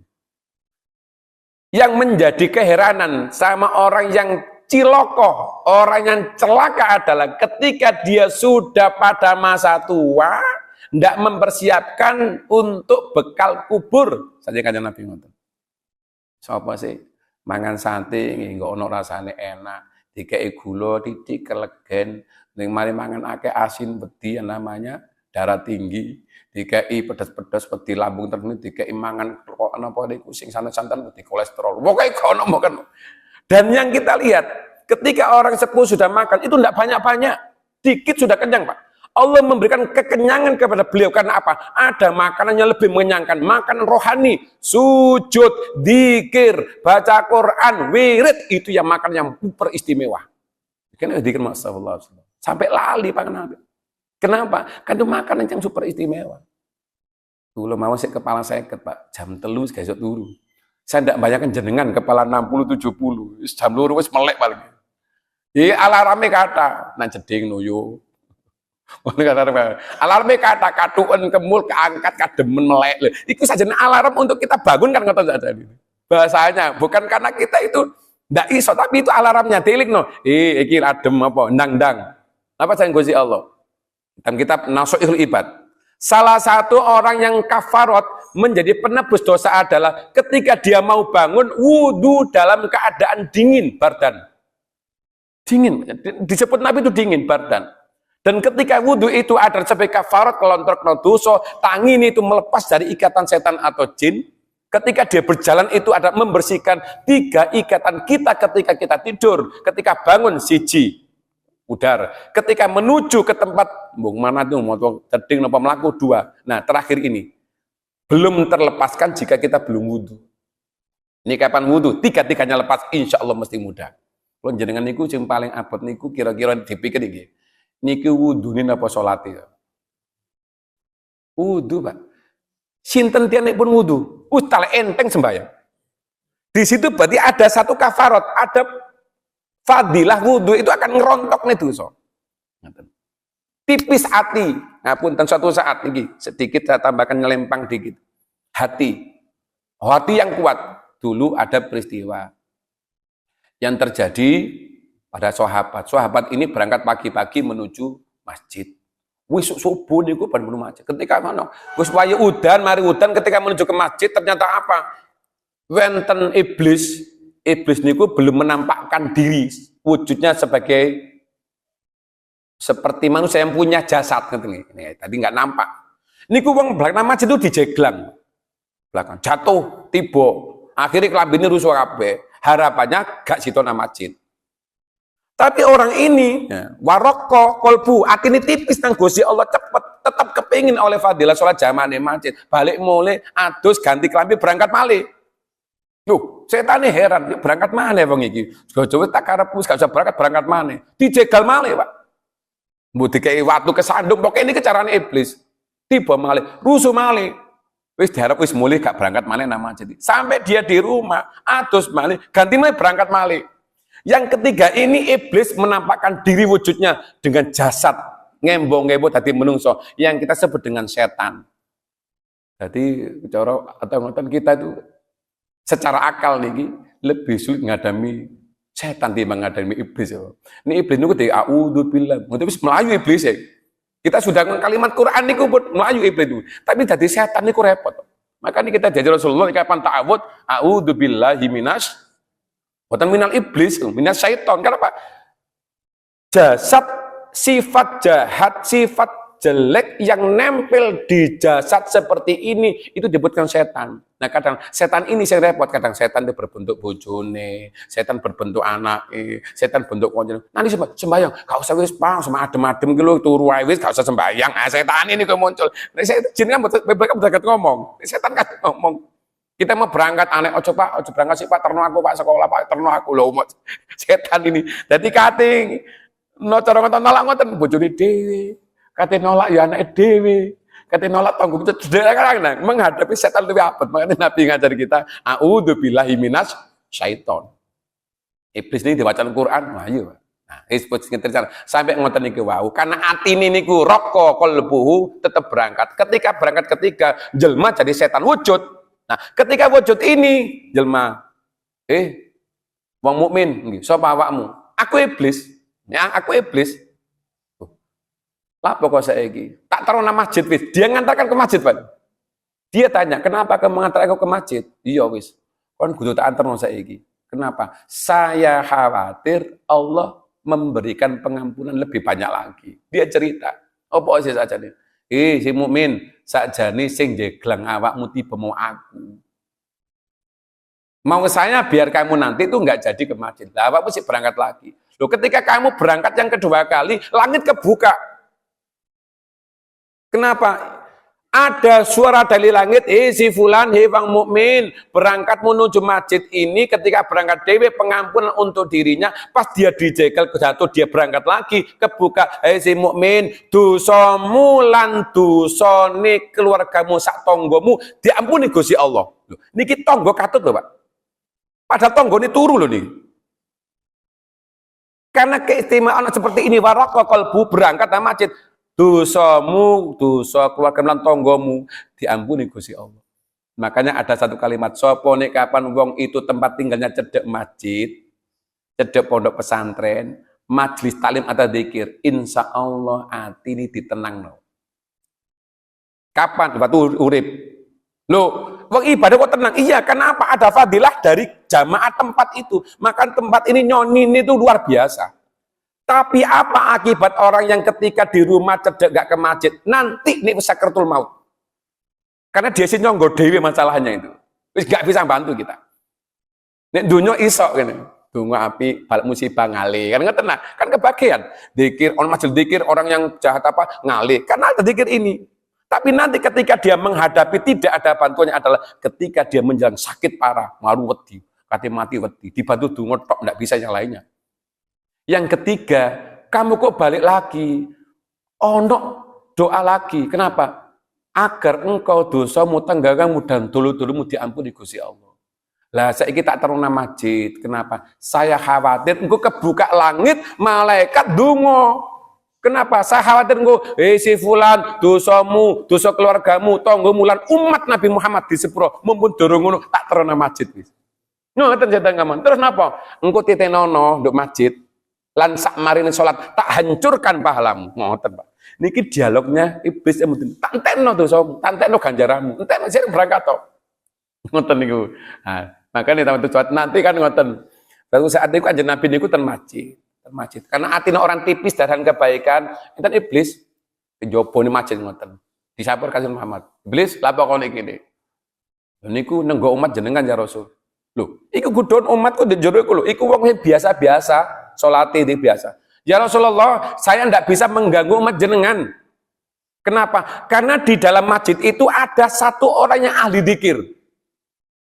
Yang menjadi keheranan sama orang yang ciloko, orang yang celaka adalah ketika dia sudah pada masa tua, tidak mempersiapkan untuk bekal kubur. Saja kanjeng Nabi ngoten. Sapa sih? Mangan sate nggih ono rasane enak, dikei gula titik kelegen, ning mari mangan akeh asin wedi yang namanya darah tinggi, dikei pedas-pedas wedi lambung tertentu, dikei mangan kok napa niku sing santan-santan wedi kolesterol. Pokoke kono mboten. Dan yang kita lihat, ketika orang sepuh sudah makan itu tidak banyak-banyak, dikit sudah kenyang, Pak. Allah memberikan kekenyangan kepada beliau karena apa? Ada makanannya lebih mengenyangkan, makanan rohani, sujud, dzikir, baca Quran, wirid, itu yang makan yang super istimewa. Kan dzikir masyaallah. Sampai lali Pak Nabi. Kenapa? Kan itu makanan yang super istimewa. Dulu mau sih kepala saya Pak, jam 3 guys turu. Saya tidak bayangkan jenengan kepala 60 70, jam 2 wis melek paling. Iki alarme kata, nang jeding nuyu. Alarme kata katuan kemul keangkat kademen melek. Itu saja alarm untuk kita bangun kan ngoten saja. Bahasanya bukan karena kita itu ndak iso tapi itu alarmnya dilikno. Iki adem apa ndang-ndang. Apa sayang Gusti Allah. Dalam kitab Nasuhul Ibad. Salah satu orang yang kafarat menjadi penebus dosa adalah ketika dia mau bangun wudu dalam keadaan dingin bardan. Dingin disebut Nabi itu dingin bardan. Dan ketika wudhu itu ada sebagai kafarat kelontor dosa, tangan ini itu melepas dari ikatan setan atau jin. Ketika dia berjalan itu ada membersihkan 3 ikatan kita ketika kita tidur, ketika bangun siji udar, ketika menuju ke tempat mana tuh mau ceding napa melaku 2. Nah, terakhir ini belum terlepaskan jika kita belum wudhu. Ini kapan wudhu? 3-tiganya lepas, insya Allah mesti mudah. Kalau jenengan niku yang paling abot niku kira-kira dipikir iki. Niki wudhu ini apa sholatnya? Wudhu, Pak. Sinten tiane pun wudhu, tale enteng sembahyang. Di situ berarti ada satu kafarat, ada fadilah wudhu itu akan ngerontok nih dosa. Tipis hati, ngapunten suatu saat ini sedikit saya tambahkan nyelempang dikit. Hati yang kuat. Dulu ada peristiwa yang terjadi pada sahabat ini berangkat pagi-pagi menuju masjid. Wis subuh niku ban menuju masjid. Ketika mana? Wis wayu udan, mari udan ketika menuju ke masjid ternyata apa? Wenten iblis niku belum menampakkan diri wujudnya sebagai seperti manusia yang punya jasad ini. Tadi nggak nampak. Niku wong belakang masjid itu dijeglang. Belakang jatuh, tiba. Akhirnya kelambine rusuh kabeh. Harapannya gak sitona masjid. Tapi orang ini waroko kolbu atine tipis nang Gusti Allah cepet tetap kepingin oleh fadilah salat jamaah di masjid. Balik mulai adus ganti kelambi berangkat malih. Loh, setane heran berangkat mana wong iki? Jowo tak karepku gak usah berangkat mana? Dijegal malih, Pak. Mbok dikei watu kesandung pokoke ini kecarane iblis. Tiba malih, rusuh malih. Wis diharap wis mulih gak berangkat malih nang masjid. Sampai dia di rumah adus malih, ganti malih berangkat malih. Yang ketiga ini iblis menampakkan diri wujudnya dengan jasad ngembong-ngembong tadi menungso yang kita sebut dengan setan. Jadi cara atau ngoten kita itu secara akal nih lebih sulit ngadami setan timbang ngadami iblis. Ini iblis niku dari a'udzubillah. Ngoten wis melayu iblis ya. Kita sudah kalimat Quran niku pun melayu iblis itu. Tapi dari setan niku repot. Makanya kita diajar Rasulullah kapan ta'awud a'udzubillahi minas bukan minal iblis, minas syaiton. Kenapa? Jasad, sifat jahat, sifat jelek yang nempel di jasad seperti ini, itu disebutkan setan. Nah kadang setan ini saya repot, kadang setan itu berbentuk bojone, setan berbentuk anak, setan bentuk konjol. Nanti sembahyang, gak usah wis pang, sama adem-adem gitu, turu wae wis, gak usah sembahyang. Setan ini kok muncul. Nah, jin kan mereka berdekat ngomong, setan kan ngomong. Kita mau berangkat aneh, ojo Pak, ojo berangkat sih Pak, terno aku Pak sekolah Pak, terno aku loh setan ini. Jadi kating, no cara ngoten nolak ngoten bojone dhewe, kating nolak ya anake dhewe, kating nolak tanggung kadang menghadapi setan lebih abot. Makanya Nabi ngajar kita, a'udzubillahi minas syaiton. Iblis ini dibaca Al-Quran, ayo. Nah, disebut sampai ngoten niku wau, karena atine niku roko qalbuhu tetap berangkat. Ketika berangkat ketiga jelma jadi setan wujud. Nah, ketika wujud ini jelma, wong mukmin, sapa awakmu? Aku iblis. Ya, aku iblis. Lah pokok saiki, tak taruh nama masjid wis. Dia ngantarkan ke masjid, Pak. Dia tanya, "Kenapa kamu mengantar aku ke masjid?" Iya wis. Kon kudu tak antarno saiki. Kenapa? Saya khawatir Allah memberikan pengampunan lebih banyak lagi. Dia cerita, "Apa sih saja nih? Si mukmin sakjane sing jeglang awakmu tiba mau aku. Mau saya biar kamu nanti itu nggak jadi ke masjid. Lah awakmu sih berangkat lagi. Loh ketika kamu berangkat yang kedua kali, langit kebuka. Kenapa? Ada suara dari langit, si fulan, wang mukmin, berangkat menuju masjid ini ketika berangkat dewe pengampunan untuk dirinya, pas dia dijegal jatuh dia berangkat lagi, kebuka, si mukmin, dosamu lan dosane keluargamu sak tonggomu diampuni Gusti Allah. Loh, niki tonggo katut lho, Pak. Padahal tonggo ini turu loh nih. Karena keistimewaan seperti ini waraqqa qalbu berangkat ke masjid. Dosamu, dosa keluarga lan tonggomu diampuni Gusti Allah. Makanya ada satu kalimat, sapa nek kapan wong itu tempat tinggalnya cedek masjid, cedek pondok pesantren, majelis taklim atau zikir, insya Allah hati ini ditenangno. Kapan? Waktu urip. Loh, wong ibadah kok tenang? Iya, kenapa? Ada fadilah dari jamaah tempat itu. Maka tempat ini nyonin itu luar biasa. Tapi apa akibat orang yang ketika di rumah cedek gak ke masjid? Nanti nih sakratul maut. Karena dia sih nyonggo dewi masalahnya itu. Wis gak bisa bantu kita. Nek dunia iso kan. Dunga api balik musibah ngali. Kan ngeten nah, kan kebagian. Dikir on masjid dikir orang yang jahat apa ngali. Karena ada dikir ini. Tapi nanti ketika dia menghadapi tidak ada bantuannya adalah ketika dia menjalani sakit parah, malu wedi, kate mati wedi, dibantu dungo tok enggak bisa yang lainnya. Yang ketiga, kamu kok balik lagi? Ono doa lagi. Kenapa? Agar engkau dosamu, tenggangamu dan dulu-dulumu diampuni Gusti Allah. Lah saiki tak teruna masjid. Kenapa? Saya khawatir engkau kebuka langit, malaikat dungo. Kenapa? Saya khawatir engkau, si fulan, dosamu, dosa keluargamu, tonggomu lan umat Nabi Muhammad di sepuro mumpun dorong ngono tak teruna masjid wis. Ngoten setan ngaman. Terus napa? Engkau titenono nduk masjid. Lan sak marine salat tak hancurkan pahalamu. Ngoten, Pak. Niki dialognya iblis mboten. Tak entekno dosamu, tak entekno ganjaranmu. Entekno sing berangkat to. Ngoten niku. Nah, makane teman-teman nanti kan ngoten. Baru saat itu kanjeng Nabi niku ten masjid. Karena atine orang tipis dan kebaikan, enten iblis njaba ni masjid ngoten. Disapur kanjeng Muhammad. Iblis lha kok ngene. Niku nenggo umat jenengan ya Rasul. Lho, iku gudon umatku di jero iku lho. Iku wong biasa-biasa. Salate itu biasa. Ya Rasulullah, saya tidak bisa mengganggu umat jenengan. Kenapa? Karena di dalam masjid itu ada satu orang yang ahli dzikir.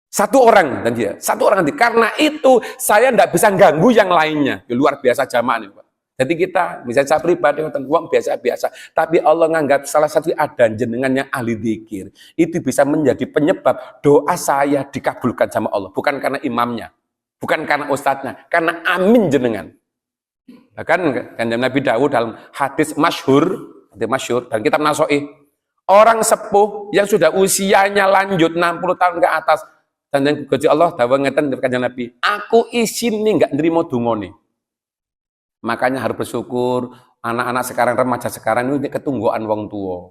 Satu orang dan dia, satu orang nanti. Karena itu saya tidak bisa ganggu yang lainnya. Luar biasa jamaah ini, Pak. Jadi kita, misalnya saya pribadi, uang biasa-biasa. Tapi Allah menganggap salah satu ada jenengan yang ahli dzikir. Itu bisa menjadi penyebab doa saya dikabulkan sama Allah. Bukan karena imamnya. Bukan karena ustadznya, karena amin jenengan. Kan Nabi Daud dalam hadis masyhur dan kitab Nasoih, orang sepuh yang sudah usianya lanjut 60 tahun ke atas, dan yang Gusti Allah dawuh ngeten kanjeng Nabi, aku isin nih nggak nerima dungane. Makanya harus bersyukur anak-anak sekarang, remaja sekarang ini ketungguan wong tua.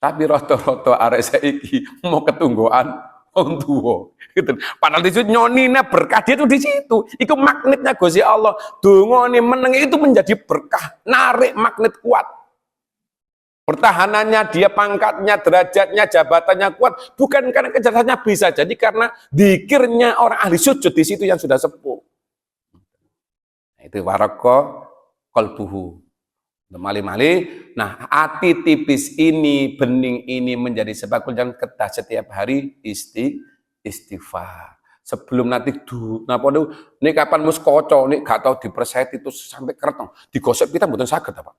Tapi rata-rata arek saiki mau ketungguan wong tua. Gitu. Padahal di situ nyonine berkah dia itu di situ. Itu magnetnya Gusti Allah. Dungane meneng itu menjadi berkah, narik magnet kuat. Pertahanannya dia, pangkatnya, derajatnya, jabatannya kuat, bukan karena kecerdasannya, bisa jadi karena dzikirnya orang ahli sujud di situ yang sudah sepuh. Itu waraqqa qalbuhu. Mali-mali, nah hati tipis ini, bening ini menjadi sebab yang kita setiap hari istighfar. Sebelum nanti napa niku nek kapan mus kaca nek gak tau diperset itu sampai kretong, digosok kita mboten saged apa.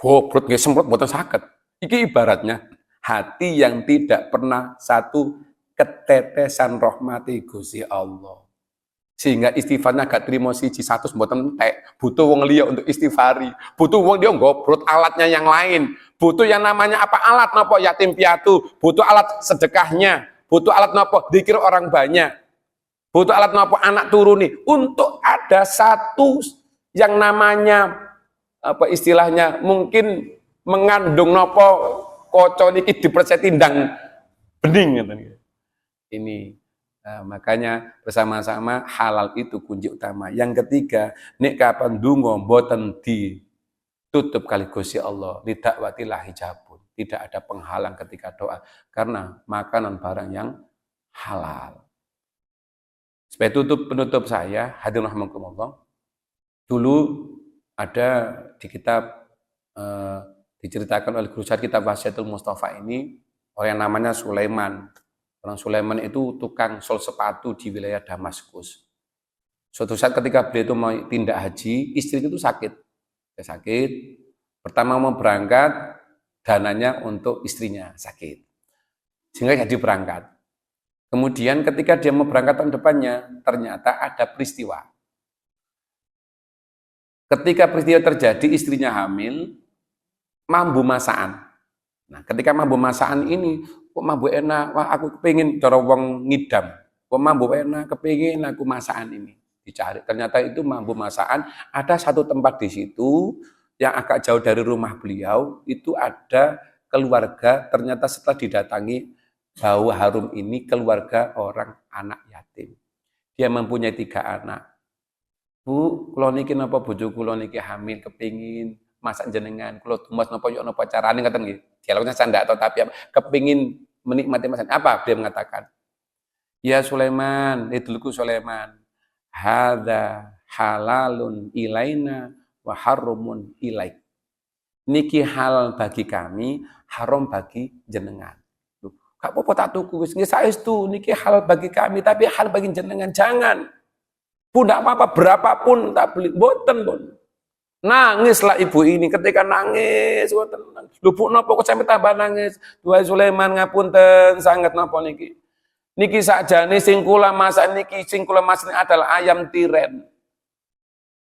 Gobrot nggih semprot mboten saged. Iki ibaratnya hati yang tidak pernah satu ketetesan rahmati Gusti Allah. Sehingga istighfarnya gak terima siji 100 mboten entek, butuh wong liya untuk istighfari, butuh wong dia ngobrol alatnya yang lain, butuh yang namanya apa alat napa yatim piatu, butuh alat sedekahnya, butuh alat napa dzikir orang banyak, butuh alat napa anak turuni untuk ada satu yang namanya apa istilahnya mungkin mengandung napa kaca niki dipersetindang bening ngeten. Ini makanya bersama-sama halal itu kunci utama. Yang ketiga, nek kapan dungo mboten ditutup kali Gusti Allah, lidakwatilah hijabun. Tidak ada penghalang ketika doa karena makanan barang yang halal. Sebagai penutup saya, hadirin rahimakumullah. Dulu ada di kitab diceritakan oleh guru saya kitab Wasiatul Mustafa ini orang yang namanya Sulaiman. Orang Sulaiman itu tukang sol sepatu di wilayah Damaskus. Suatu saat ketika beliau itu mau tindak haji, istri itu sakit. Dia sakit. Pertama mau berangkat, dananya untuk istrinya sakit. Sehingga jadi berangkat. Kemudian ketika dia mau berangkat tahun depannya, ternyata ada peristiwa. Ketika peristiwa terjadi, istrinya hamil, mambu masakan. Nah, ketika mambu masakan ini, kok mambu enak, wah aku kepingin cara wong ngidam. Kok mambu enak, kepingin aku masakan ini. Dicari, ternyata itu mambu masakan, ada satu tempat di situ, yang agak jauh dari rumah beliau, itu ada keluarga, ternyata setelah didatangi, bau harum ini keluarga orang anak yatim. Dia mempunyai 3 anak. Bu, kula niki napa bojo kula niki hamil kepingin masak jenengan, kula tumas napa yo napa carane ngoten nggih. Dialognya saya ndak tahu tapi apa, kepingin menikmati masakan. Apa dia mengatakan? Ya Sulaiman, idulku Sulaiman. Hadza halalun ilaina wa harumun ilaik. Niki halal bagi kami, haram bagi jenengan. Gak apa-apa tak tuku wis nggih saestu niki halal bagi kami tapi halal bagi jenengan jangan. Pun tidak apa-apa berapapun tak beli boten pun. Nangislah ibu ini ketika nangis. Lho Bu napa kok sampe tambah nangis? Duhai Sulaiman ngapunten sangat napa niki? Niki sakjane sing kula masak niki sing kula masak adalah ayam tiren.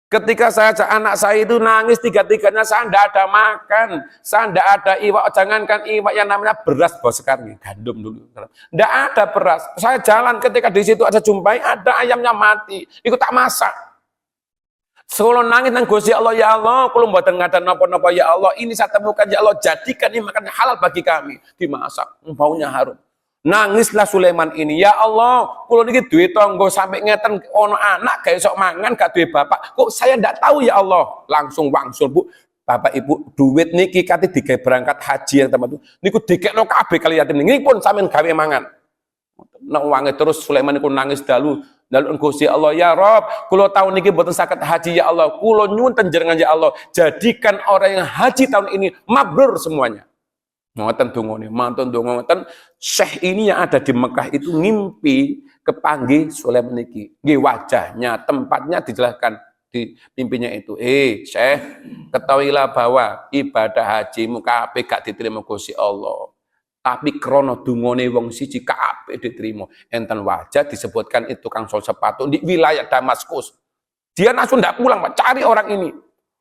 Ketika anak saya itu nangis tiga-tiganya, saya tidak ada makan, saya tidak ada iwak, jangankan iwak yang namanya beras bos sekarang, gandum dulu, tidak ada beras. Saya jalan ketika di situ ada jumpai ada ayamnya mati, ikut tak masak. Solo nangis nang Gusti Allah, ya Allah, kalau mboten ngadan napa-napa ya Allah, ini saya temukan ya Allah, jadikan ini makan halal bagi kami, dimasak, baunya harum. Nangislah Sulaiman ini, ya Allah, kalau niki duwe tangga sampai ngeten ono anak gak iso mangan, gak duwe bapak. Kok saya ndak tahu ya Allah? Langsung wangsul, Bu. Bapak Ibu, duit niki kate digawe berangkat haji yang teman itu. Niku dikekno kabeh kali yatim niki pun sampean gawe mangan. Nek wange terus Sulaiman niku nangis dalu Gusti Allah, ya Rob, kula tahu niki mboten saged haji ya Allah. Kula nyuwun jenengan ya Allah, jadikan orang yang haji tahun ini mabrur semuanya. Ngoten dongane, mantun donga ngoten. Syekh ini yang ada di Mekah itu ngimpi kepanggih Sulaiman niki. Nggih wajahnya, tempatnya dijelaskan di mimpinya itu. Syekh, ketahuilah bahwa ibadah hajimu kabeh gak diterima Gusti Allah. Tapi krono dungane wong siji kabeh diterima. Enten wajah disebutkan itu tukang sol sepatu di wilayah Damaskus. Dia langsung ndak pulang, Pak. Cari orang ini.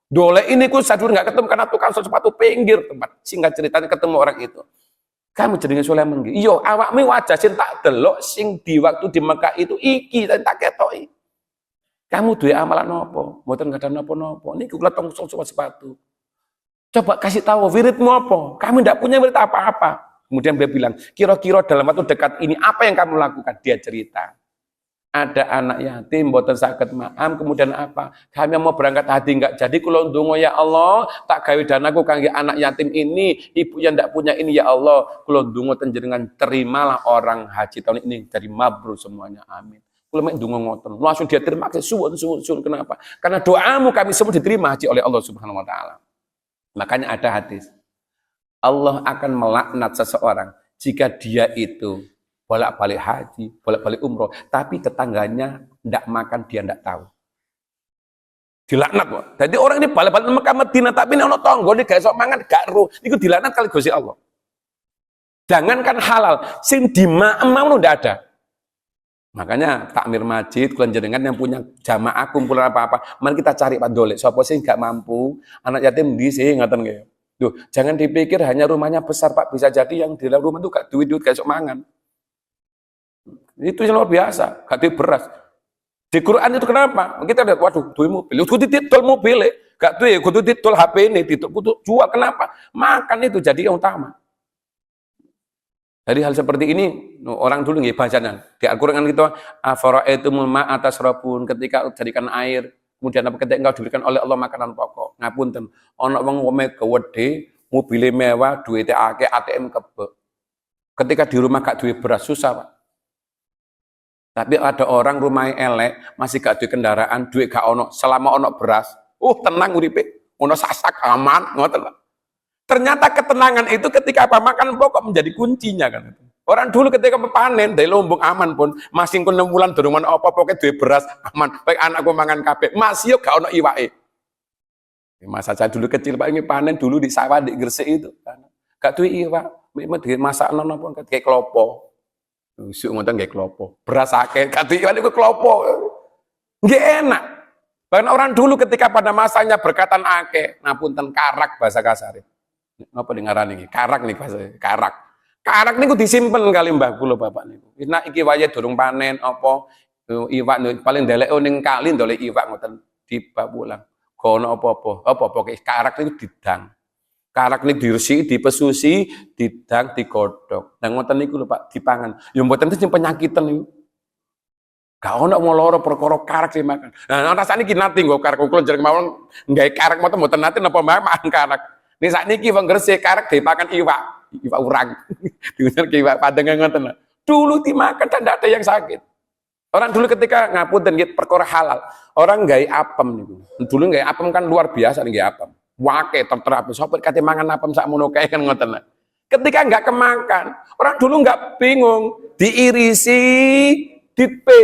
Dole ini ku sadur nggak ketemu karena tukang sol sepatu pinggir tempat. Singkat ceritanya ketemu orang itu. Kamu jenenge Sulaiman nggih. Iya, awakmu wajah sing tak delok sing di waktu di Mekah itu iki tak ketoki. Kamu duwe amalan apa? Mboten gadah napa-napa. Niku kula tong sol sepatu. Coba kasih tahu wiridmu apa? Kamu tidak punya wirid apa-apa. Kemudian dia bilang, kira-kira dalam waktu dekat ini apa yang kamu lakukan? Dia cerita. Ada anak yatim, mboten saged maam, kemudian apa? Kami mau berangkat haji enggak jadi, kula ndonga ya Allah, tak gawe danaku kangge anak yatim ini, ibu yang ndak punya ini ya Allah, kula ndonga jenengan terimalah orang haji tahun ini dari mabrur semuanya, amin. Kula mek ndonga ngoten, langsung dia terima kasih suwun. Kenapa? Karena doamu kami semua diterima haji oleh Allah Subhanahu wa taala. Makanya ada hadis. Allah akan melaknat seseorang jika dia itu bolak-balik haji, bolak-balik umroh, tapi tetangganya tidak makan, dia tidak tahu. Dilaknat, kok. Jadi orang ini bolak-balik Mekah Madinah, tapi ini ono tonggo ini gak sok mangan, gak ro. Itu dilaknat kali Gusti Allah. Jangankan halal, sing dimam tidak ada. Makanya takmir masjid, kalian jenengan yang punya jamaah kumpulan apa-apa, mari kita cari Pak Dolek. Siapa sih gak mampu, anak yatim di sini ngaten nggih. Duh, jangan dipikir hanya rumahnya besar Pak, bisa jadi yang di dalam rumah itu gak duit gak sok mangan. Itu yang luar biasa, gak duit beras. Di Quran itu kenapa? Kita lihat, waduh, duit mobil, kudu ditol mobil, gak duit, kudu ditol HP ini, kudu jual. Kenapa? Makan itu jadi yang utama. Dari hal seperti ini, orang dulu nggih bacaan di Al-Quran itu, afara'aitumul ma'a tasrabun, ketika jadikan air, kemudian apa ketika engkau diberikan oleh Allah makanan pokok. Ngapunten, ana wong wome gede, mobil mewah, duitnya akeh, ATM kebek. Ketika di rumah gak duit beras susah, Pak. Tapi ada orang rumahnya elek, masih gak duit kendaraan, duit gak ono, selama ono beras, tenang uripe, ono sasak aman, ngoten Pak. Ternyata ketenangan itu ketika apa makan pokok menjadi kuncinya kan. Orang dulu ketika panen dari lombok aman pun masih 6 bulan durung ono apa pokoke duwe beras aman. Baik anakku mangan kabeh. Masih yo gak ono iwake. Masa saya dulu kecil Pak ini panen dulu di sawah di Gresik itu. Gak duwe iwak. Memang dimasakno napa kayak klopo. Usuk ngoten kayak klopo. Beras akeh gak duwe iwak iku klopo. Nggih enak. Bahkan orang dulu ketika pada masanya berkatan akeh, ngapunten karak bahasa kasar. Apa dengaran ini? Karak nih bahasa karak. Karak niku disimpen kali mbah kula bapak niku. Nek iki wayahe durung panen apa iwak paling ndelek ning kali ndolek iwak ngoten dibawa pulang. Gono apa-apa. Apa-apa karak niku didang. Karak niku diresiki, dipesusi, didang, digodhog. Nah ngoten niku lho Pak dipangan. Ya mboten sing penyakitan niku. Gak ono mau loro perkara karak sih makan. Nah, rasane iki nate nggo karak kula jeneng mawon nggawe karak mboten nate napa makan karak. Nih sakniki wong Gresik karak dipakan iwak urang. Diujar ke iwak padang ngoten. Dulu dimakan dan tidak ada yang sakit. Orang dulu ketika ngapunten nggih perkara halal, orang nggawe apem niku. Dulu nggawe apem kan luar biasa nggawe apem. Wake terterapi sapa kate mangan apem sakmono kae kan ngoten. Ketika enggak kemakan, orang dulu enggak bingung, diirisi, dipe,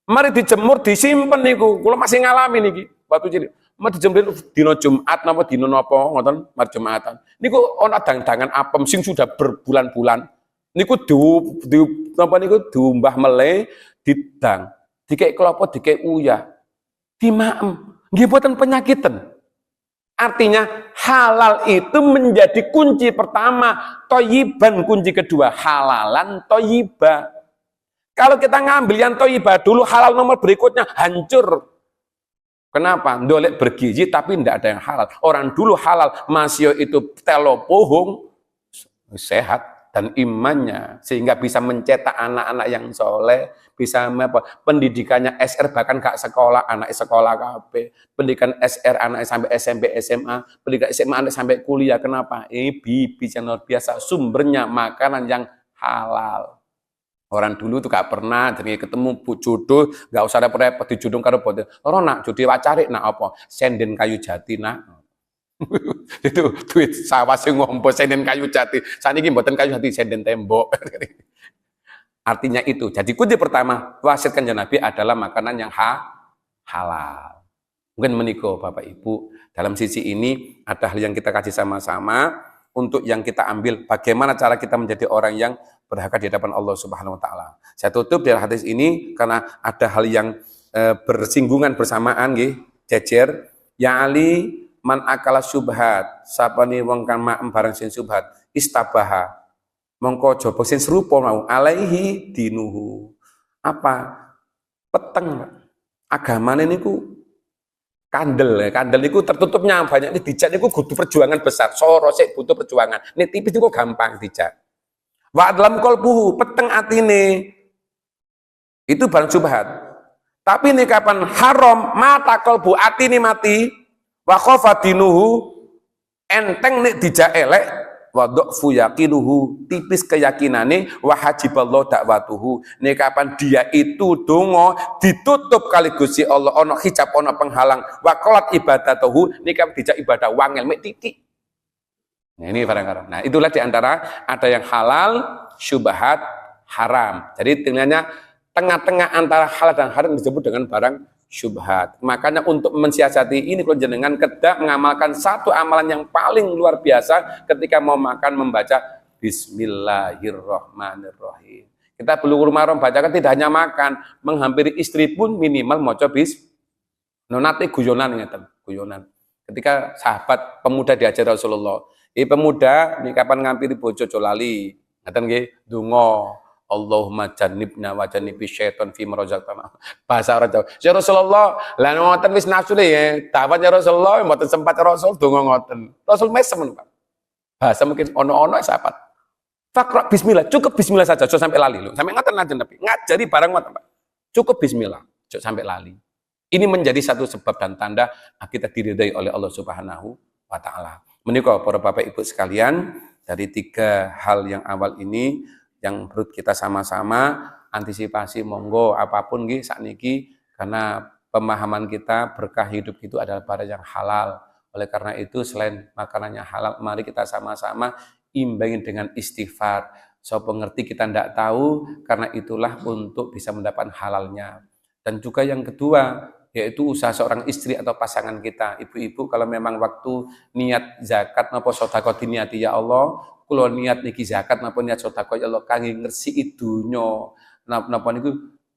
mari dijemur, disimpen niku. Kula masih ngalami niki, waktu cilik. Mari dijemur dina Jumat napa dina napa ngoten, mari Jumatan. Niku ana dang-dangan apem sing sudah berbulan-bulan. Niku napa niku diumbah mele, didang, dikek klopo, dikek uyah, dimaem. Nggih boten penyakitan. Artinya halal itu menjadi kunci pertama, toyiban kunci kedua, halalan toyiba. Kalau kita ngambil yang toyiba dulu, halal nomor berikutnya hancur. Kenapa? Dolek bergizi tapi tidak ada yang halal. Orang dulu halal, masih itu telo pohong, sehat dan imannya, sehingga bisa mencetak anak-anak yang soleh, bisa pendidikannya SR, bahkan gak sekolah, anak sekolah KB, pendidikan SR anak sampai SMP SMA, pendidikan SMA anak sampai kuliah. Kenapa? Ini bibit yang luar biasa, sumbernya makanan yang halal. Orang dulu tuh gak pernah jadi ketemu jodoh, gak usah repot-repot dijodoh karo boten. Orang nak jodoh wacari nak apa? Senden kayu jati nak. Itu duit sawah sing ngompo senden kayu jati. Saniki mboten kayu jati, senden tembok. Artinya itu. Jadi kunci pertama wasiat Kanjeng Nabi adalah makanan yang halal. Mungkin menika Bapak Ibu, dalam sisi ini ada hal yang kita kaji sama-sama untuk yang kita ambil bagaimana cara kita menjadi orang yang berhak di hadapan Allah Subhanahu wa taala. Saya tutup dari hadis ini karena ada hal yang bersinggungan bersamaan nggih, jejer. Ya Ali man akala subhat, sapane wong kang maem barang sing subhat, istabaha. Mongko jaba sing serupa mau alaihi dinuhu. Apa? Peteng. Agamane niku kandel, kandel niku tertutupnya banyak nih dijak niku butuh perjuangan besar. Soro sik butuh perjuangan. Nek tipis niku gampang dijak. Wa dalam qalbuhu, peteng atine. Itu barang subhat. Tapi nih kapan haram mata qalbu atine mati, wa khafa dinuhu enteng nek dijak elek, wa dha'fu yaqinuhu tipis keyakinane, wa hajiballahu da'watuhu nek kapan dia itu donga ditutup kali Gusti Allah, ana hijab, ana penghalang, wa qalat ibadatuhu nek kapan dijak ibadah wangel mek titik. Nah, ini barang-barang. Nah, itulah diantara ada yang halal, syubhat, haram. Jadi tengah-tengah antara halal dan haram disebut dengan barang syubhat. Makanya untuk mensiasati ini kalau jenengan kedah mengamalkan satu amalan yang paling luar biasa ketika mau makan membaca Bismillahirrahmanirrahim. Kita bulughul maram bacakan tidak hanya makan, menghampiri istri pun minimal maca bis. Nonate guyonan ngeten, guyonan. Ketika sahabat pemuda diajar Rasulullah, pemuda nih kapan ngampiri bojo aja lali. Ngeten nggih, donga Allahumma jannibna wa jannibi syaiton fi marozaqtana. Bahasa Arab. Ya Rasulullah, lah ngoten wis nafsu ya. Dawat ya Rasulullah, mboten sempat Rasul donga ngoten. Rasul mesem, Pak. Bahasa mungkin ono-ono sahabat. Faqra bismillah, cukup bismillah saja, aja sampai lali lho. Sampai ngaten aja Nabi. Ngajari barang ngoten, Pak. Cukup bismillah, aja sampai lali. Ini menjadi satu sebab dan tanda kita diridai oleh Allah Subhanahu wa taala. Menika para Bapak Ibu sekalian, dari tiga hal yang awal ini yang perlu kita sama-sama antisipasi, monggo apapun nggih sakniki, karena pemahaman kita berkah hidup itu adalah barang yang halal. Oleh karena itu selain makanannya halal, mari kita sama-sama imbangin dengan istighfar. So pengerti kita tidak tahu, karena itulah untuk bisa mendapat halalnya. Dan juga yang kedua, yaitu usaha seorang istri atau pasangan kita. Ibu-ibu kalau memang waktu niat zakat napa sedekah diniati, ya Allah, kula niat niki zakat napa niat sedekah ya Allah kangge ngresiki donya napa niku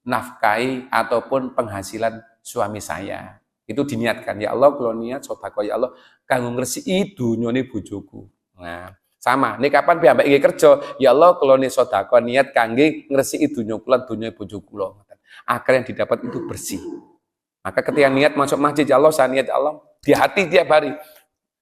nafkahi ataupun penghasilan suami saya. Itu diniatkan, ya Allah kula niat sedekah ya Allah kanggo ngresiki donyane bojoku. Nah, sama, nek kapan piyambak iki kerja, ya Allah kula niat sedekah niat kangge ngresiki donya kula donyane bojo kula. Agar yang didapat itu bersih. Maka ketika niat masuk masjid, ya Allah saya niat ya Allah di hati tiap hari.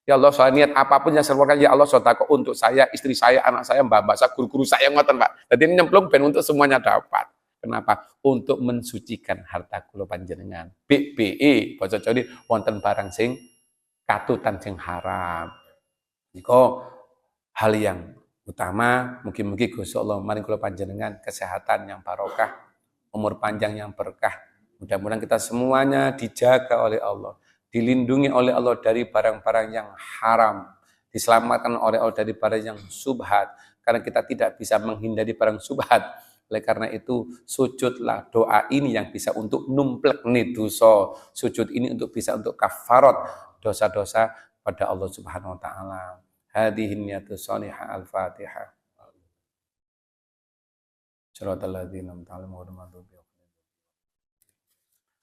Ya Allah saya niat apapun yang saya lakukan, ya Allah sedekah untuk saya, istri saya, anak saya, mbak-mbak saya, guru-guru saya ngoten Pak. Jadi ini nyemplung ben untuk semuanya dapat. Kenapa? Untuk mensucikan harta kula panjenengan. BE basa Jawa wonten barang sing katutan sing haram. Niko hal yang utama, mugi-mugi Gusti Allah maring kula panjenengan kesehatan yang barokah, umur panjang yang berkah. Mudah-mudahan kita semuanya dijaga oleh Allah, dilindungi oleh Allah dari barang-barang yang haram, diselamatkan oleh Allah dari barang yang subhat, karena kita tidak bisa menghindari barang subhat. Oleh karena itu, sujudlah, doa ini yang bisa untuk numplek nih dosa. Sujud ini untuk bisa untuk kafarat dosa-dosa pada Allah Subhanahu wa taala. Hadhihi niyatu shalihah al-Fatihah. Shiratal ladzina an'amta 'alaihim ghairil maghdubi 'alaihim.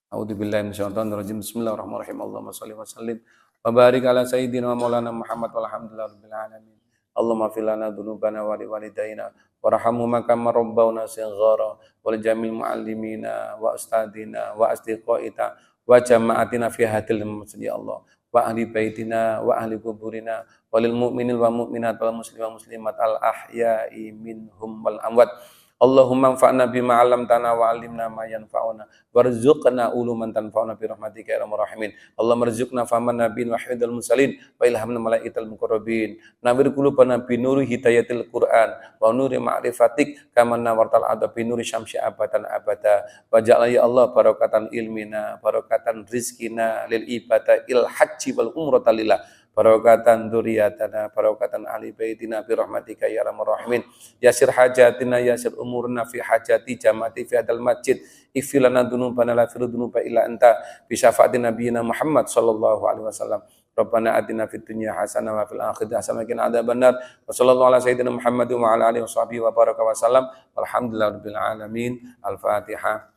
A'udzu billahi minasyaitonir rajim. Bismillahirrahmanirrahim. Allahumma shalli wa sallim wa barik ala sayyidina maulana Muhammad walhamdulillahirabbil alamin. Allahumma fil lana dzunubana wa liwalidayna warhamhuma kama rabbawna shighara wal jamil muallimina wa ustadina wa asdiqaita wa jama'atina fi hadhil masjid ya Allah wa ahli baitina wa ahli kuburina walil mu'minin wa mu'minat wal muslimin wa muslimat al ahya'i minhum wal amwat. Allahumma anfa'na bima 'allamtana wa 'allimna ma yanfa'una warzuqna uluman tanfa'una bi rahmatika ya arhamar rahimin. Allahumma rzuqna faman nabiyyin wa hifdzal mursalin wa ilhamna malaikatal muqarrabin. Nawwir qulubana bi nuri hidayatil Qur'an wa nuri ma'rifatik kama nawartal adab bi nuri syamsi abadan abada. Wa ja'al ya Allah barakatan ilmina, barakatan rizkina lil ibadah il haji wal umrata lillah. Barakatan dzurriyyatana, barakatan ahli baitina bi rahmatika ya arhamar rahimin. Yasir hajatina, yasir umurna fi hajati jamaati fi hadal masjid. Ifilana dzunubana la firu dzunuba illa anta bi syafaati nabiyina Muhammad sallallahu alaihi wasallam. Rabbana atina fid dunya hasanah wa fil akhirati hasanah wa qina adzabannar. Wa sallallahu ala sayyidina Muhammad wa ala alihi washabihi wa baraka wa sallam. Walhamdulillahirabbil alamin. Al-Fatihah.